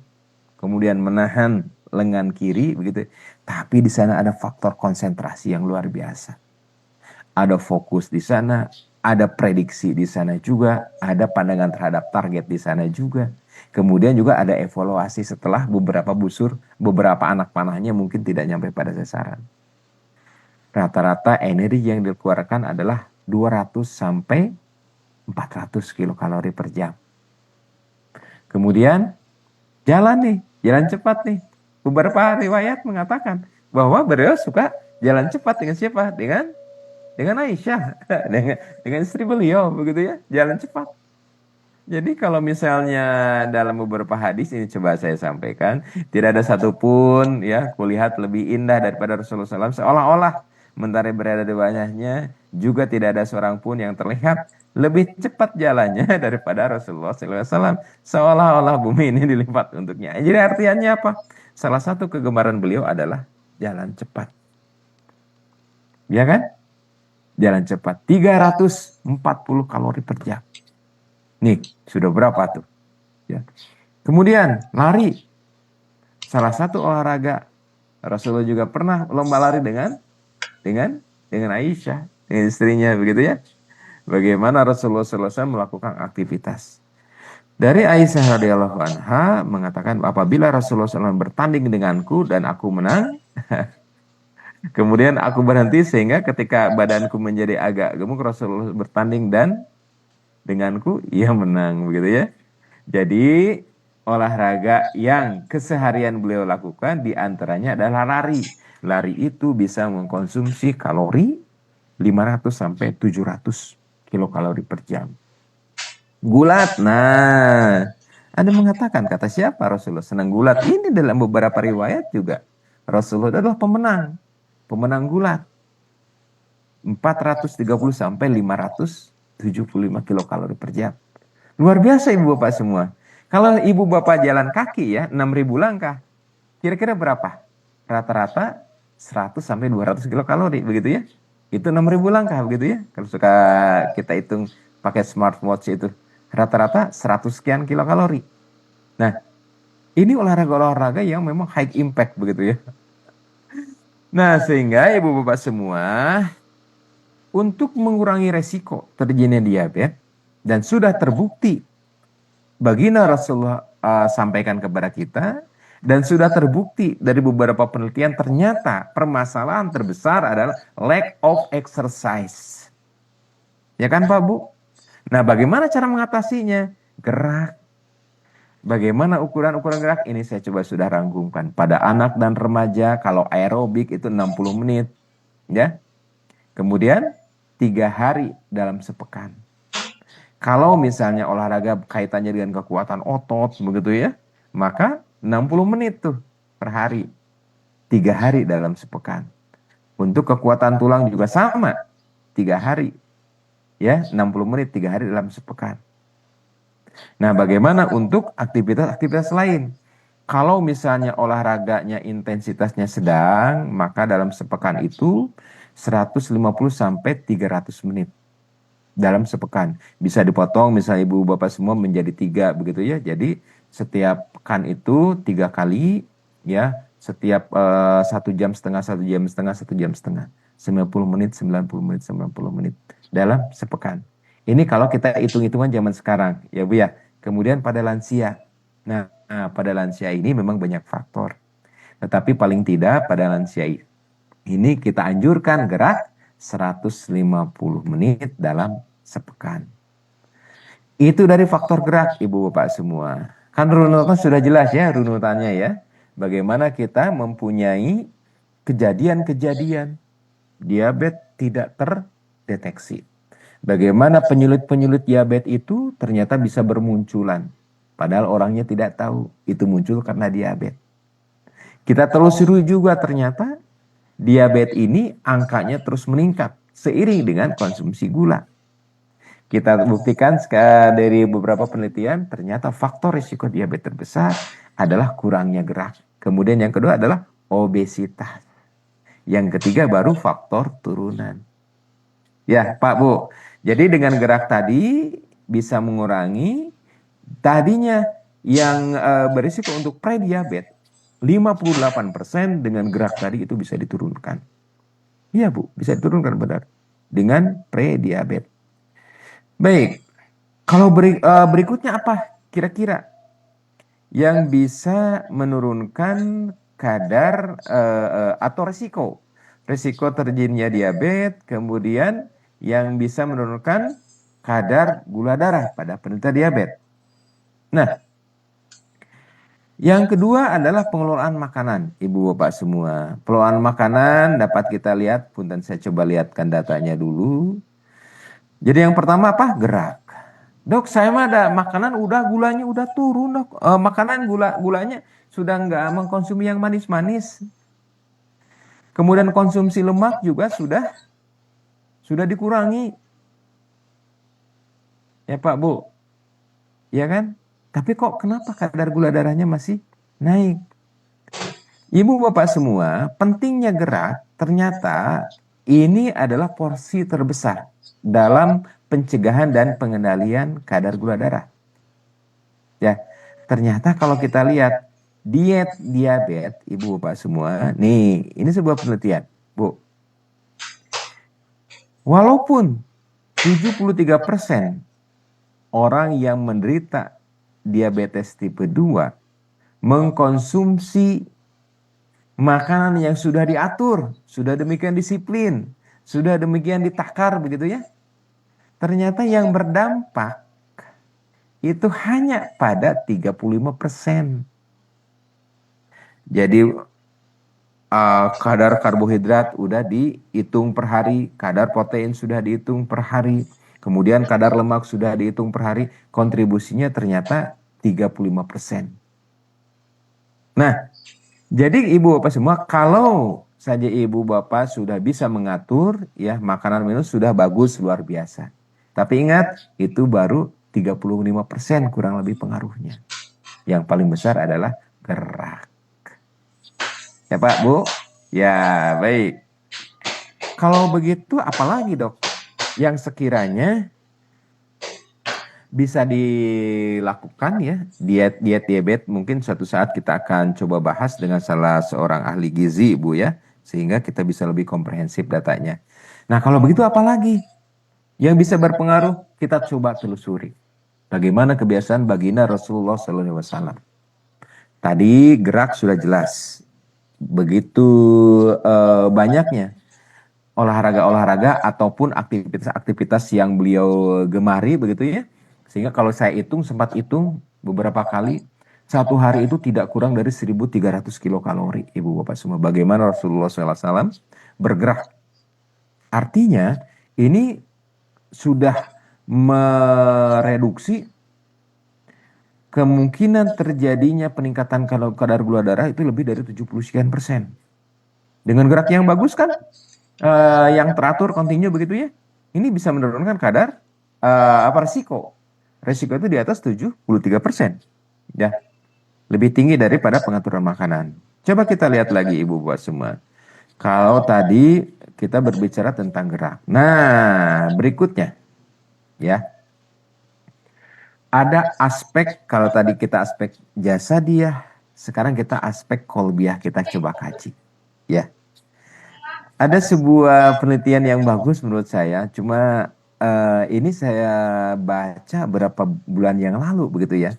kemudian menahan lengan kiri, begitu. Tapi di sana ada faktor konsentrasi yang luar biasa. Ada fokus di sana, ada prediksi di sana juga, ada pandangan terhadap target di sana juga. Kemudian juga ada evaluasi setelah beberapa anak panahnya mungkin tidak nyampe pada sasaran. Rata-rata energi yang dikeluarkan adalah 200 sampai 400 kilokalori per jam. Kemudian jalan cepat nih. Beberapa riwayat mengatakan bahwa beliau suka jalan cepat dengan siapa? Dengan Aisyah, dengan istri beliau, begitu ya, jalan cepat. Jadi kalau misalnya dalam beberapa hadis ini coba saya sampaikan, tidak ada satupun ya kulihat lebih indah daripada Rasulullah SAW, seolah-olah mentari berada di bawahnya, juga tidak ada seorang pun yang terlihat lebih cepat jalannya daripada Rasulullah SAW, seolah-olah bumi ini dilipat untuknya. Jadi artinya apa? Salah satu kegemaran beliau adalah jalan cepat, ya kan? Jalan cepat 340 kalori per jam. Nih, sudah berapa tuh? Ya. Kemudian lari. Salah satu olahraga. Rasulullah juga pernah lomba lari dengan Aisyah, dengan istrinya, begitu ya. Bagaimana Rasulullah SAW melakukan aktivitas. Dari Aisyah radhiyallahu anha mengatakan, apabila Rasulullah SAW bertanding denganku dan aku menang, kemudian aku berhenti sehingga ketika badanku menjadi agak gemuk, Rasulullah bertanding dan denganku ia menang, begitu ya. Jadi olahraga yang keseharian beliau lakukan diantaranya adalah lari. Lari itu bisa mengkonsumsi kalori 500 sampai 700 kilokalori per jam. Gulat, nah ada mengatakan, kata siapa Rasulullah senang gulat? Ini dalam beberapa riwayat juga Rasulullah adalah pemenang gulat. 430 sampai 575 kilokalori per jam. Luar biasa ibu bapak semua. Kalau ibu bapak jalan kaki ya 6.000 langkah. Kira-kira berapa? Rata-rata 100 sampai 200 kilokalori begitu ya. Itu 6.000 langkah begitu ya. Kalau suka kita hitung pakai smartwatch itu. Rata-rata 100 sekian kilokalori. Nah, ini olahraga-olahraga yang memang high impact begitu ya. Nah, sehingga ibu bapak semua, untuk mengurangi resiko terjadinya diabetes, dan sudah terbukti baginda Rasulullah sampaikan kepada kita, dan sudah terbukti dari beberapa penelitian, ternyata permasalahan terbesar adalah lack of exercise. Ya kan Pak Bu? Nah, bagaimana cara mengatasinya? Gerak. Bagaimana ukuran-ukuran gerak? Ini saya coba sudah rangkumkan. Pada anak dan remaja, kalau aerobik itu 60 menit. Ya. Kemudian 3 hari dalam sepekan. Kalau misalnya olahraga kaitannya dengan kekuatan otot, begitu ya, maka 60 menit tuh per hari. 3 hari dalam sepekan. Untuk kekuatan tulang juga sama. 3 hari. Ya, 60 menit 3 hari dalam sepekan. Nah, bagaimana untuk aktivitas-aktivitas lain? Kalau misalnya olahraganya intensitasnya sedang, maka dalam sepekan itu 150 sampai 300 menit dalam sepekan. Bisa dipotong misalnya ibu bapak semua menjadi 3 begitu ya. Jadi setiap pekan itu 3 kali ya, setiap 1 jam setengah, 1 jam setengah, 90 menit, 90 menit, 90 menit dalam sepekan. Ini kalau kita hitung-hitungan zaman sekarang, ya Bu ya. Kemudian pada lansia. Nah, pada lansia ini memang banyak faktor. Tetapi paling tidak pada lansia ini kita anjurkan gerak 150 menit dalam sepekan. Itu dari faktor gerak, Ibu Bapak semua. Kan runutan sudah jelas ya, runutannya ya. Bagaimana kita mempunyai kejadian-kejadian diabetes tidak deteksi. Bagaimana penyulit-penyulit diabetes itu ternyata bisa bermunculan. Padahal orangnya tidak tahu itu muncul karena diabetes. Kita telusuri juga ternyata diabetes ini angkanya terus meningkat seiring dengan konsumsi gula. Kita buktikan dari beberapa penelitian, ternyata faktor risiko diabetes terbesar adalah kurangnya gerak. Kemudian yang kedua adalah obesitas. Yang ketiga baru faktor turunan. Ya, Pak Bu. Jadi dengan gerak tadi bisa mengurangi tadinya yang berisiko untuk prediabetes 58% dengan gerak tadi itu bisa diturunkan. Iya Bu, bisa diturunkan benar. Dengan prediabetes. Baik, kalau berikutnya apa kira-kira yang bisa menurunkan kadar atau resiko terjadinya diabetes, kemudian yang bisa menurunkan kadar gula darah pada penderita diabetes. Nah, yang kedua adalah pengelolaan makanan, Ibu Bapak semua. Pengelolaan makanan dapat kita lihat, punten saya coba lihatkan datanya dulu. Jadi yang pertama apa? Gerak. Dok, saya mah ada makanan udah gulanya udah turun, Dok. Makanan gulanya sudah nggak mengkonsumsi yang manis-manis. Kemudian konsumsi lemak juga sudah dikurangi. Ya Pak, Bu. Ya kan? Tapi kok kenapa kadar gula darahnya masih naik? Ibu Bapak semua, pentingnya gerak ternyata ini adalah porsi terbesar dalam pencegahan dan pengendalian kadar gula darah. Ya, ternyata kalau kita lihat diet diabetes, Ibu Bapak semua, nih, ini sebuah penelitian, Bu. Walaupun 73% orang yang menderita diabetes tipe 2 mengkonsumsi makanan yang sudah diatur, sudah demikian disiplin, sudah demikian ditakar begitu ya. Ternyata yang berdampak itu hanya pada 35%. Jadi kadar karbohidrat udah dihitung per hari, kadar protein sudah dihitung per hari, kemudian kadar lemak sudah dihitung per hari, kontribusinya ternyata 35%. Nah, jadi Ibu Bapak semua, kalau saja Ibu Bapak sudah bisa mengatur, ya makanan minum sudah bagus, luar biasa. Tapi ingat, itu baru 35% kurang lebih pengaruhnya. Yang paling besar adalah gerak. Ya Pak, Bu? Ya, baik. Kalau begitu apalagi dok yang sekiranya bisa dilakukan ya diet diabetes, mungkin suatu saat kita akan coba bahas dengan salah seorang ahli gizi Bu ya, sehingga kita bisa lebih komprehensif datanya. Nah kalau begitu apalagi yang bisa berpengaruh, kita coba telusuri. Bagaimana kebiasaan baginda Rasulullah SAW. Tadi gerak sudah jelas. Begitu banyaknya olahraga-olahraga ataupun aktivitas-aktivitas yang beliau gemari begitu ya. Sehingga kalau saya sempat hitung beberapa kali, satu hari itu tidak kurang dari 1.300 kilokalori, Ibu Bapak semua. Bagaimana Rasulullah SAW bergerak. Artinya ini sudah mereduksi kemungkinan terjadinya peningkatan kadar gula darah itu lebih dari 70 sekian persen. Dengan gerak yang bagus kan, yang teratur kontinu begitu ya, ini bisa menurunkan kadar resiko. Resiko itu di atas 73%. Ya, lebih tinggi daripada pengaturan makanan. Coba kita lihat lagi Ibu Bapak semua. Kalau tadi kita berbicara tentang gerak. Nah, berikutnya ya. Ada aspek, kalau tadi kita aspek jasa dia, sekarang kita aspek kolbiah, kita coba kaji. Ya. Ada sebuah penelitian yang bagus menurut saya, cuma ini saya baca berapa bulan yang lalu begitu ya.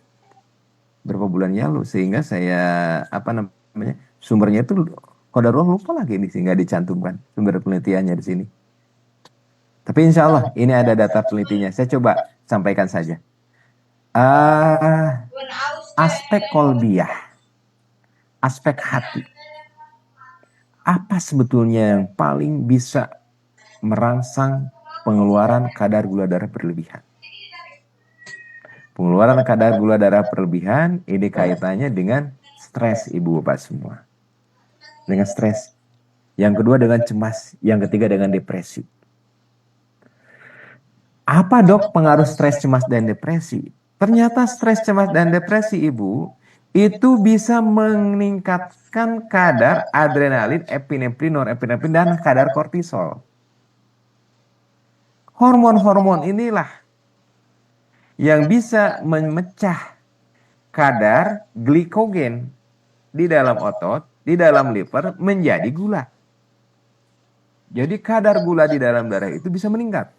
Berapa bulan yang lalu, sehingga saya, sumbernya itu kodarullah lupa lagi ini, sehingga dicantumkan sumber penelitiannya di sini. Tapi insya Allah ini ada data penelitiannya, saya coba sampaikan saja. Aspek kolbiah, aspek hati. Apa sebetulnya yang paling bisa merangsang pengeluaran kadar gula darah berlebihan. Pengeluaran kadar gula darah berlebihan ini kaitannya dengan stres, Ibu Bapak semua. Dengan stres. Yang kedua dengan cemas, yang ketiga dengan depresi. Apa dok pengaruh stres, cemas, dan depresi? Ternyata stres, cemas, dan depresi Ibu, itu bisa meningkatkan kadar adrenalin, epinefrin, norepinefrin, dan kadar kortisol. Hormon-hormon inilah yang bisa memecah kadar glikogen di dalam otot, di dalam liver, menjadi gula. Jadi kadar gula di dalam darah itu bisa meningkat.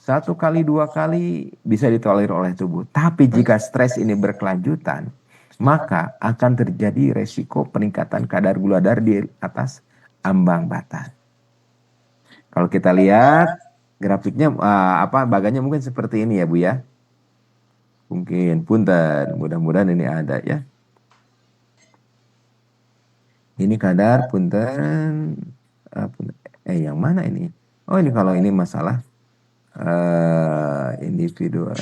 1 kali, 2 kali bisa ditolerir oleh tubuh. Tapi jika stres ini berkelanjutan, maka akan terjadi resiko peningkatan kadar gula darah di atas ambang batas. Kalau kita lihat grafiknya, bagannya mungkin seperti ini ya Bu ya. Mungkin, punten, mudah-mudahan ini ada ya. Ini kadar, punten, yang mana ini? Oh ini kalau ini masalah individu.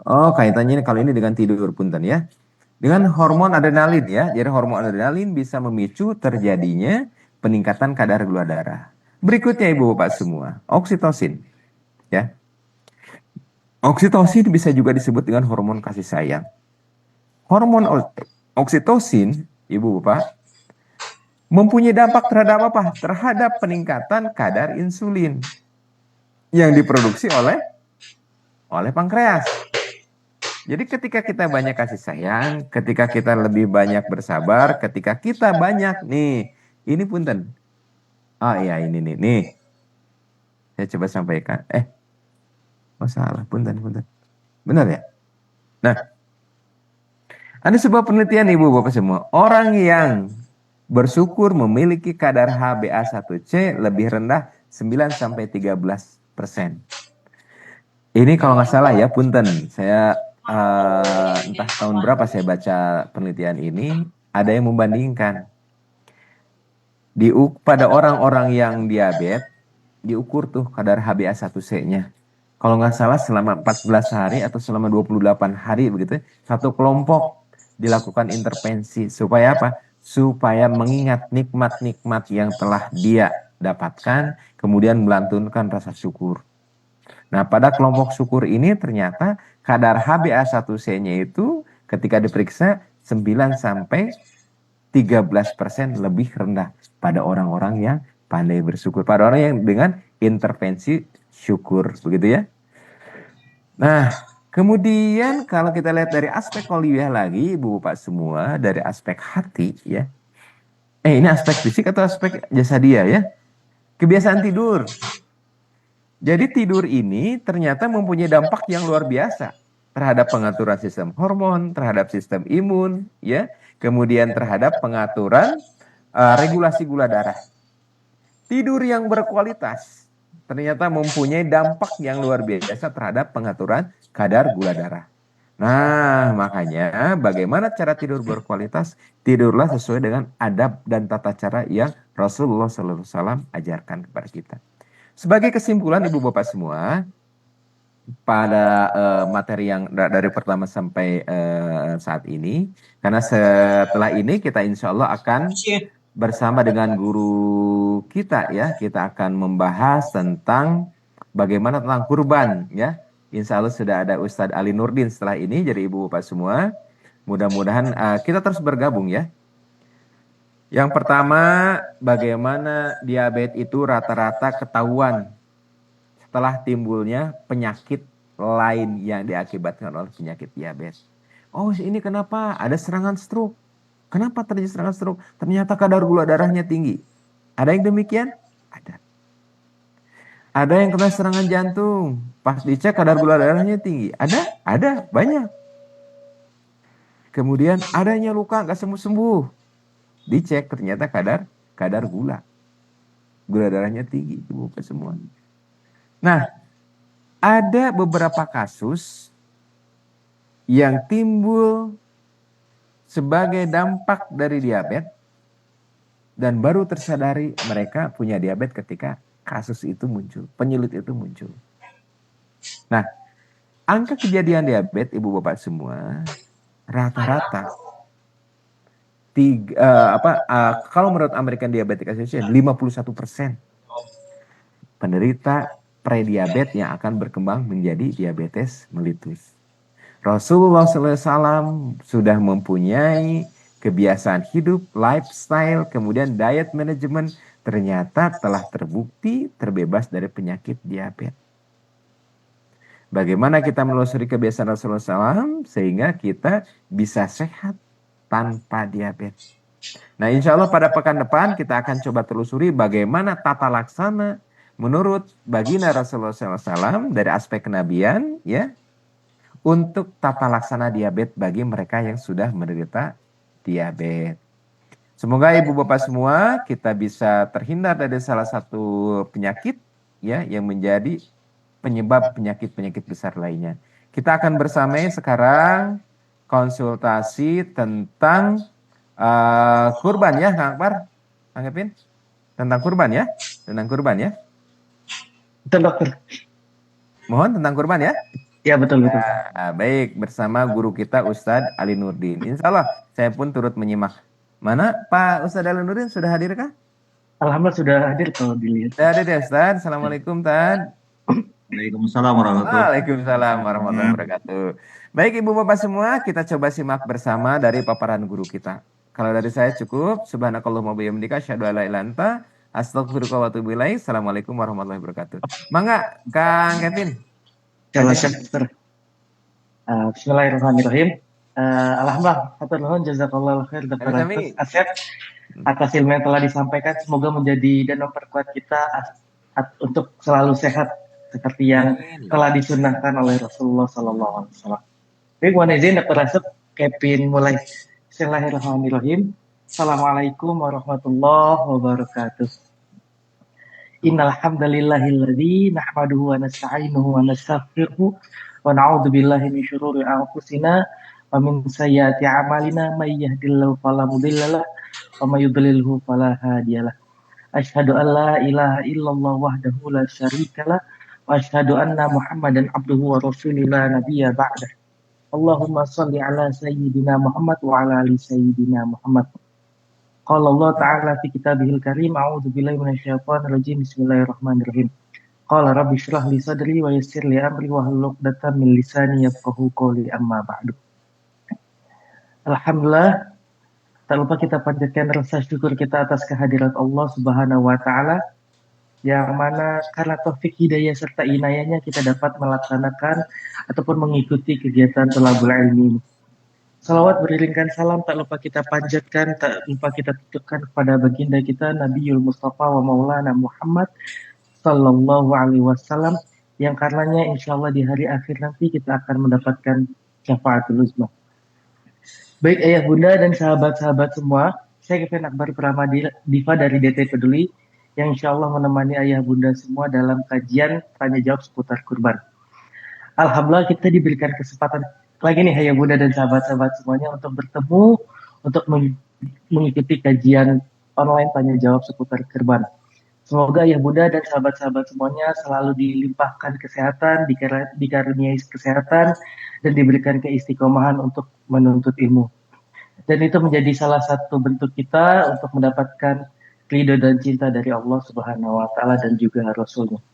Oh kaitannya kalau ini dengan tidur, punten ya. Dengan hormon adrenalin ya. Jadi hormon adrenalin bisa memicu terjadinya peningkatan kadar gula darah. Berikutnya Ibu Bapak semua, oksitosin ya. Oksitosin bisa juga disebut dengan hormon kasih sayang. Hormon oksitosin, Ibu Bapak, mempunyai dampak terhadap apa? Terhadap peningkatan kadar insulin yang diproduksi oleh pankreas. Jadi ketika kita banyak kasih sayang, ketika kita lebih banyak bersabar, ketika kita banyak nih, ini punten. Oh iya ini nih. Saya coba sampaikan. Oh salah, punten. Benar ya? Nah, ada sebuah penelitian Ibu Bapak semua. Orang yang bersyukur memiliki kadar HbA1c lebih rendah 9-13%. Ini kalau nggak salah ya, punten. Saya entah tahun berapa saya baca penelitian ini, ada yang membandingkan pada orang-orang yang diabetes diukur tuh kadar HbA1c-nya. Kalau nggak salah selama 14 hari atau selama 28 hari begitu, satu kelompok dilakukan intervensi supaya apa? Supaya mengingat nikmat-nikmat yang telah dia dapatkan, kemudian melantunkan rasa syukur. Nah, pada kelompok syukur ini ternyata kadar HbA1c-nya itu ketika diperiksa 9-13% lebih rendah pada orang-orang yang pandai bersyukur, pada orang yang dengan intervensi syukur, begitu ya. Nah, kemudian kalau kita lihat dari aspek kolibah lagi, Ibu Bapak semua, dari aspek hati ya. Ini aspek fisik atau aspek jasadia ya? Kebiasaan tidur. Jadi tidur ini ternyata mempunyai dampak yang luar biasa terhadap pengaturan sistem hormon, terhadap sistem imun, ya, kemudian terhadap pengaturan regulasi gula darah. Tidur yang berkualitas ternyata mempunyai dampak yang luar biasa terhadap pengaturan kadar gula darah. Nah, makanya bagaimana cara tidur berkualitas? Tidurlah sesuai dengan adab dan tata cara yang Rasulullah SAW ajarkan kepada kita. Sebagai kesimpulan Ibu Bapak semua, pada materi yang dari pertama sampai saat ini, karena setelah ini kita insya Allah akan bersama dengan guru kita ya, kita akan membahas tentang bagaimana tentang kurban ya. Insya Allah sudah ada Ustadz Ali Nurdin setelah ini, jadi Ibu Bapak semua, mudah-mudahan kita terus bergabung ya. Yang pertama, bagaimana diabetes itu rata-rata ketahuan setelah timbulnya penyakit lain yang diakibatkan oleh penyakit diabetes. Oh, ini kenapa? Ada serangan stroke. Kenapa terjadi serangan stroke? Ternyata kadar gula darahnya tinggi. Ada yang demikian? Ada. Ada yang kena serangan jantung. Pas dicek kadar gula darahnya tinggi. Ada? Ada, banyak. Kemudian adanya luka nggak sembuh-sembuh. Dicek ternyata kadar gula darahnya tinggi, Ibu semua. Nah, ada beberapa kasus yang timbul sebagai dampak dari diabetes dan baru tersadari mereka punya diabetes ketika kasus itu muncul, penyulit itu muncul. Nah, angka kejadian diabetes ibu bapak semua rata-rata kalau menurut American Diabetes Association 51% penderita prediabetes yang akan berkembang menjadi diabetes mellitus. Rasulullah SAW sudah mempunyai kebiasaan hidup, lifestyle, kemudian diet management, ternyata telah terbukti terbebas dari penyakit diabetes. Bagaimana kita menelusuri kebiasaan Rasulullah SAW sehingga kita bisa sehat tanpa diabetes. Nah, insya Allah pada pekan depan kita akan coba telusuri bagaimana tata laksana menurut baginda Rasulullah SAW dari aspek kenabian, ya, untuk tata laksana diabetes bagi mereka yang sudah menderita diabetes. Semoga ibu bapak semua kita bisa terhindar dari salah satu penyakit, ya, yang menjadi penyebab penyakit-penyakit besar lainnya. Kita akan bersama sekarang konsultasi tentang kurban, ya, Kang Akbar, Kang Kevin, tentang kurban, ya, tentang kurban, ya. Betul dokter. Mohon tentang kurban, ya. Ya betul. Baik, bersama guru kita Ustadz Ali Nurdin. Insya Allah saya pun turut menyimak. Mana Pak Ustadz Ali Nurdin, sudah hadir kah? Alhamdulillah sudah hadir kalau dilihat. Sudah hadir ya Ustadz. Assalamualaikum Tad. Waalaikumsalam warahmatullahi Waalaikumsalam warahmatullahi wabarakatuh. Baik Ibu Bapak semua, kita coba simak bersama dari paparan guru kita. Kalau dari saya cukup. Subhanakallahumma bihamdika asyhadu an la ilaha illa anta astaghfiruka wa atubu ilaik. Assalamualaikum warahmatullahi wabarakatuh. Mangga Kang Kevin. Bismillahirrahmanirrahim. Alhamdulillah, hatur nuhun jazakallahu khair Dr. Asep atas ilmu yang telah disampaikan. Semoga menjadi dan memperkuat kita untuk selalu sehat seperti yang telah disunahkan oleh Rasulullah SAW. Baik, mohon izin Dr. Asep, Kevin mulai. Bismillahirrahmanirrahim. Assalamualaikum warahmatullahi wabarakatuh. Innal hamdalillahilladzi nahmaduhu wa nasta'inuhu wa nastaghfiruh wa na'udzu billahi min syururi anfusina wa min sayyiati a'malina may yahdihillahu fala mudhillalah wa may yudlilhu fala hadiyalah. Asyhadu an la ilaha illallah wahdahu la syarikalah wa asyhadu anna Muhammadan abduhu wa rasuluhu la nabiyya ba'dah. Allahumma shalli ala sayyidina Muhammad wa ala ali sayyidina Muhammad. Qala Allah Ta'ala fi kitabihil karim, a'udzu billahi minasyaitonir rajim, bismillahirrahmanirrahim. Qala rabbi shrah li sadri wa yassir li amri wahlul 'uqdatam min lisani yafqahu qawli, amma ba'du. Alhamdulillah, tak lupa kita panjatkan rasa syukur kita atas kehadirat Allah Subhanahu wa taala yang mana karena taufik hidayah serta inayahnya kita dapat melaksanakan ataupun mengikuti kegiatan thalabul ilmi ini. Salawat beriringkan salam tak lupa kita panjatkan, tak lupa kita tutupkan kepada baginda kita Nabiul Mustafa wa Maulana Muhammad Sallallahu Alaihi Wasallam yang karenanya insya Allah di hari akhir nanti kita akan mendapatkan syafaatul uzma. Baik ayah bunda dan sahabat-sahabat semua, saya Kevin Akbar Pramadiva dari DT Peduli yang insya Allah menemani ayah bunda semua dalam kajian tanya jawab seputar kurban. Alhamdulillah kita diberikan kesempatan lagi nih ayah bunda dan sahabat-sahabat semuanya untuk bertemu untuk mengikuti kajian online tanya jawab seputar kurban. Semoga ayah bunda dan sahabat-sahabat semuanya selalu dilimpahkan kesehatan, dikaruniai kesehatan, dan diberikan keistiqomahan untuk menuntut ilmu. Dan itu menjadi salah satu bentuk kita untuk mendapatkan ridho dan cinta dari Allah Subhanahu wa taala dan juga Rasulnya.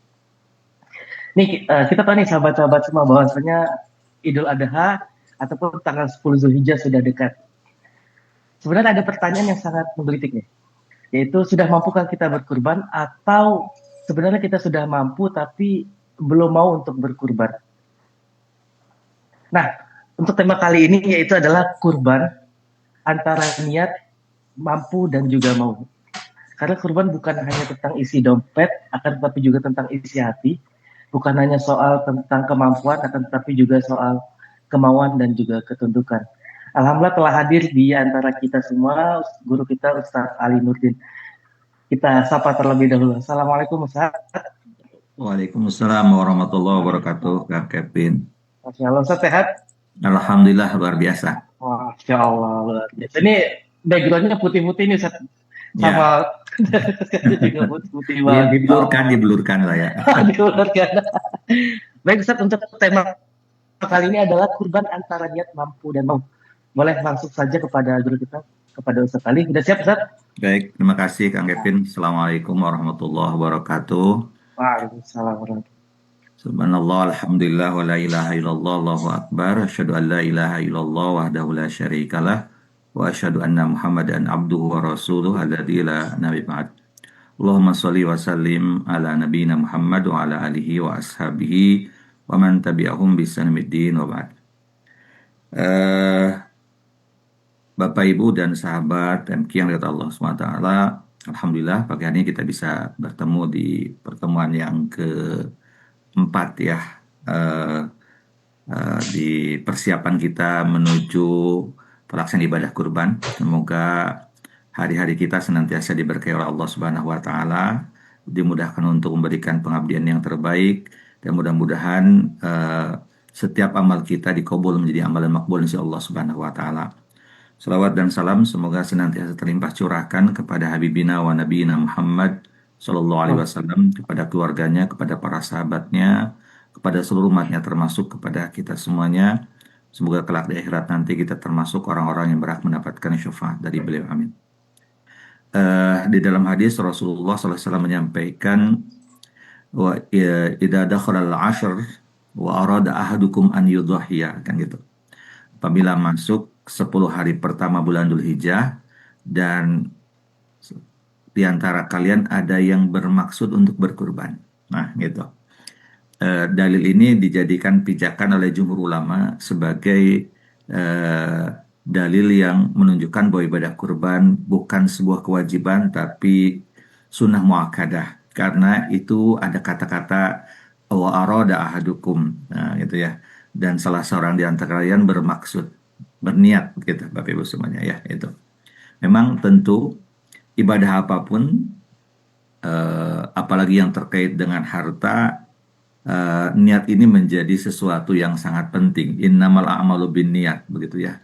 Nih kita tahu nih sahabat-sahabat semua bahwasanya Idul Adha ataupun tanggal 10 Zulhijjah sudah dekat. Sebenarnya ada pertanyaan yang sangat menggelitik nih, yaitu sudah mampukah kita berkurban atau sebenarnya kita sudah mampu tapi belum mau untuk berkurban. Nah, untuk tema kali ini yaitu adalah kurban antara niat, mampu dan juga mau. Karena kurban bukan hanya tentang isi dompet, akan tetapi juga tentang isi hati. Bukan hanya soal tentang kemampuan, akan tetapi juga soal kemauan dan juga ketundukan. Alhamdulillah telah hadir di antara kita semua guru kita Ustadz Ali Nurdin. Kita sapa terlebih dahulu. Assalamualaikum Ustaz. Waalaikumsalam warahmatullahi wabarakatuh, Kang Kevin. Masya Allah, Ustaz sehat? Alhamdulillah luar biasa. Masya Allah luar biasa. Ini backgroundnya putih-putih nih Ustaz. Ya, sama juga putih ya banget. diblurkan lah ya. Dikeluarkan. Baik Ustaz, untuk tema kali ini adalah kurban antara niat mampu dan mau. Boleh langsung saja kepada guru kita, kepada Ustaz Ali. Sudah siap Ustaz? Baik, terima kasih Kang Kevin. Assalamualaikum warahmatullahi wabarakatuh. Waalaikumsalam warahmatullahi. Subhanallah, alhamdulillah, wa la ilaha illallah, Allahu akbar. Asyhadu an la ilaha illallah wahdahu la syarikalah. Wa asyhadu anna Muhammadan abduhu wa rasuluh alladzi la nabi ba'd. Allahumma sholli wa sallim ala nabiyyina Muhammad wa ala alihi wa ashabihi wa man tabi'ahum bi ihsanin wa ba'd. Bapak Ibu dan sahabat MQ yang lihat Allah SWT, Alhamdulillah pagi hari ini kita bisa bertemu di pertemuan yang keempat ya, di persiapan kita menuju pelaksanaan ibadah kurban. Semoga hari-hari kita senantiasa diberkahi oleh Allah Subhanahu wa taala, dimudahkan untuk memberikan pengabdian yang terbaik, dan mudah-mudahan setiap amal kita dikabul menjadi amalan makbul insya Allah Subhanahu wa taala. Salawat dan salam semoga senantiasa terlimpah curahkan kepada Habibina wa Nabiyina Muhammad Sallallahu Alaihi Wasallam, kepada keluarganya, kepada para sahabatnya, kepada seluruh umatnya, termasuk kepada kita semuanya. Semoga kelak di akhirat nanti kita termasuk orang-orang yang berhak mendapatkan syafaat dari beliau. Amin. Di dalam hadis Rasulullah SAW menyampaikan, wa idza dakhala al-ashr wa arada ahadukum an yudhhiya, kan gitu. Apabila masuk 10 hari pertama bulan Dzulhijjah dan di antara kalian ada yang bermaksud untuk berkurban. Nah, gitu. Dalil ini dijadikan pijakan oleh jumhur ulama sebagai dalil yang menunjukkan bahwa ibadah kurban bukan sebuah kewajiban tapi sunnah muakkadah, karena itu ada kata-kata wa arada ahadukum, nah, gitu ya. Dan salah seorang di antara kalian bermaksud, berniat, gitu Bapak Ibu semuanya ya, itu. Memang tentu ibadah apapun, apalagi yang terkait dengan harta, niat ini menjadi sesuatu yang sangat penting. Innamal a'malu binniyat, begitu ya.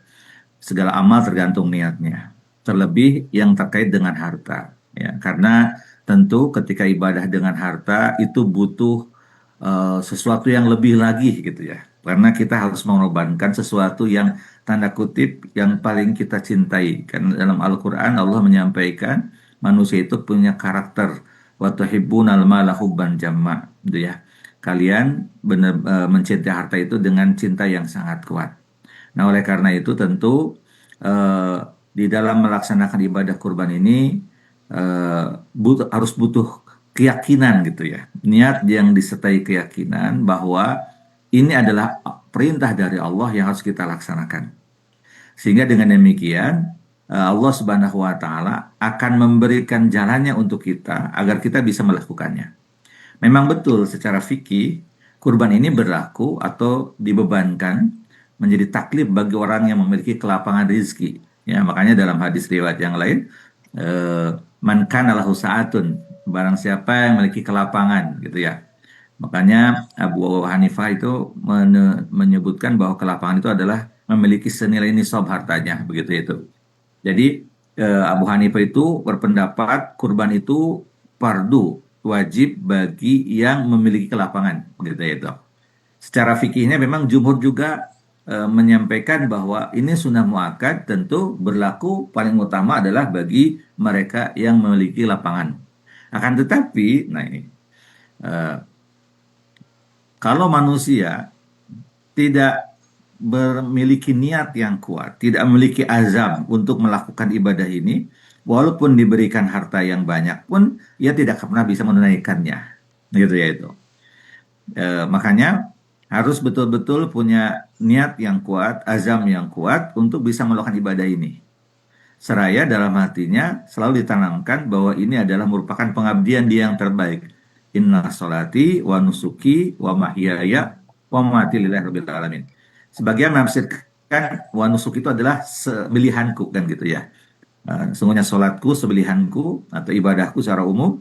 Segala amal tergantung niatnya. Terlebih yang terkait dengan harta, ya. Karena tentu ketika ibadah dengan harta itu butuh sesuatu yang lebih lagi, gitu ya. Karena kita harus mengorbankan sesuatu yang tanda kutip yang paling kita cintai. Karena dalam Al-Quran Allah menyampaikan manusia itu punya karakter wa tuhibbunal mala hubban jamma, gitu ya. Kalian benar mencintai harta itu dengan cinta yang sangat kuat. Nah, oleh karena itu tentu di dalam melaksanakan ibadah kurban ini harus butuh keyakinan, gitu ya. Niat yang disertai keyakinan bahwa ini adalah perintah dari Allah yang harus kita laksanakan. Sehingga dengan demikian Allah Subhanahu wa taala akan memberikan jalannya untuk kita agar kita bisa melakukannya. Memang betul secara fikih kurban ini berlaku atau dibebankan menjadi taklif bagi orang yang memiliki kelapangan rezeki. Ya, makanya dalam hadis riwayat yang lain, man kana lahu sa'atun, barang siapa yang memiliki kelapangan, gitu ya. Makanya Abu Hanifah itu menyebutkan bahwa kelapangan itu adalah memiliki senilai nisab hartanya, begitu itu. Jadi Abu Hanifah itu berpendapat kurban itu fardu wajib bagi yang memiliki kelapangan, begitu itu. Secara fikihnya memang jumhur juga menyampaikan bahwa ini sunnah muakkad, tentu berlaku paling utama adalah bagi mereka yang memiliki lapangan. Akan tetapi, nah ini kalau manusia tidak memiliki niat yang kuat, tidak memiliki azam untuk melakukan ibadah ini, walaupun diberikan harta yang banyak pun, ia tidak pernah bisa menunaikannya, gitu ya itu. Makanya harus betul-betul punya niat yang kuat, azam yang kuat untuk bisa melakukan ibadah ini. Seraya dalam hatinya selalu ditanamkan bahwa ini adalah merupakan pengabdian dia yang terbaik. Inna sholati wa nusuki wa mahyaya wa mamati lillahi rabbil alamin. Sebagian menafsirkan wa nusuk itu adalah sebelihanku, kan gitu ya. Sesungguhnya sholatku sebelihanku atau ibadahku secara umum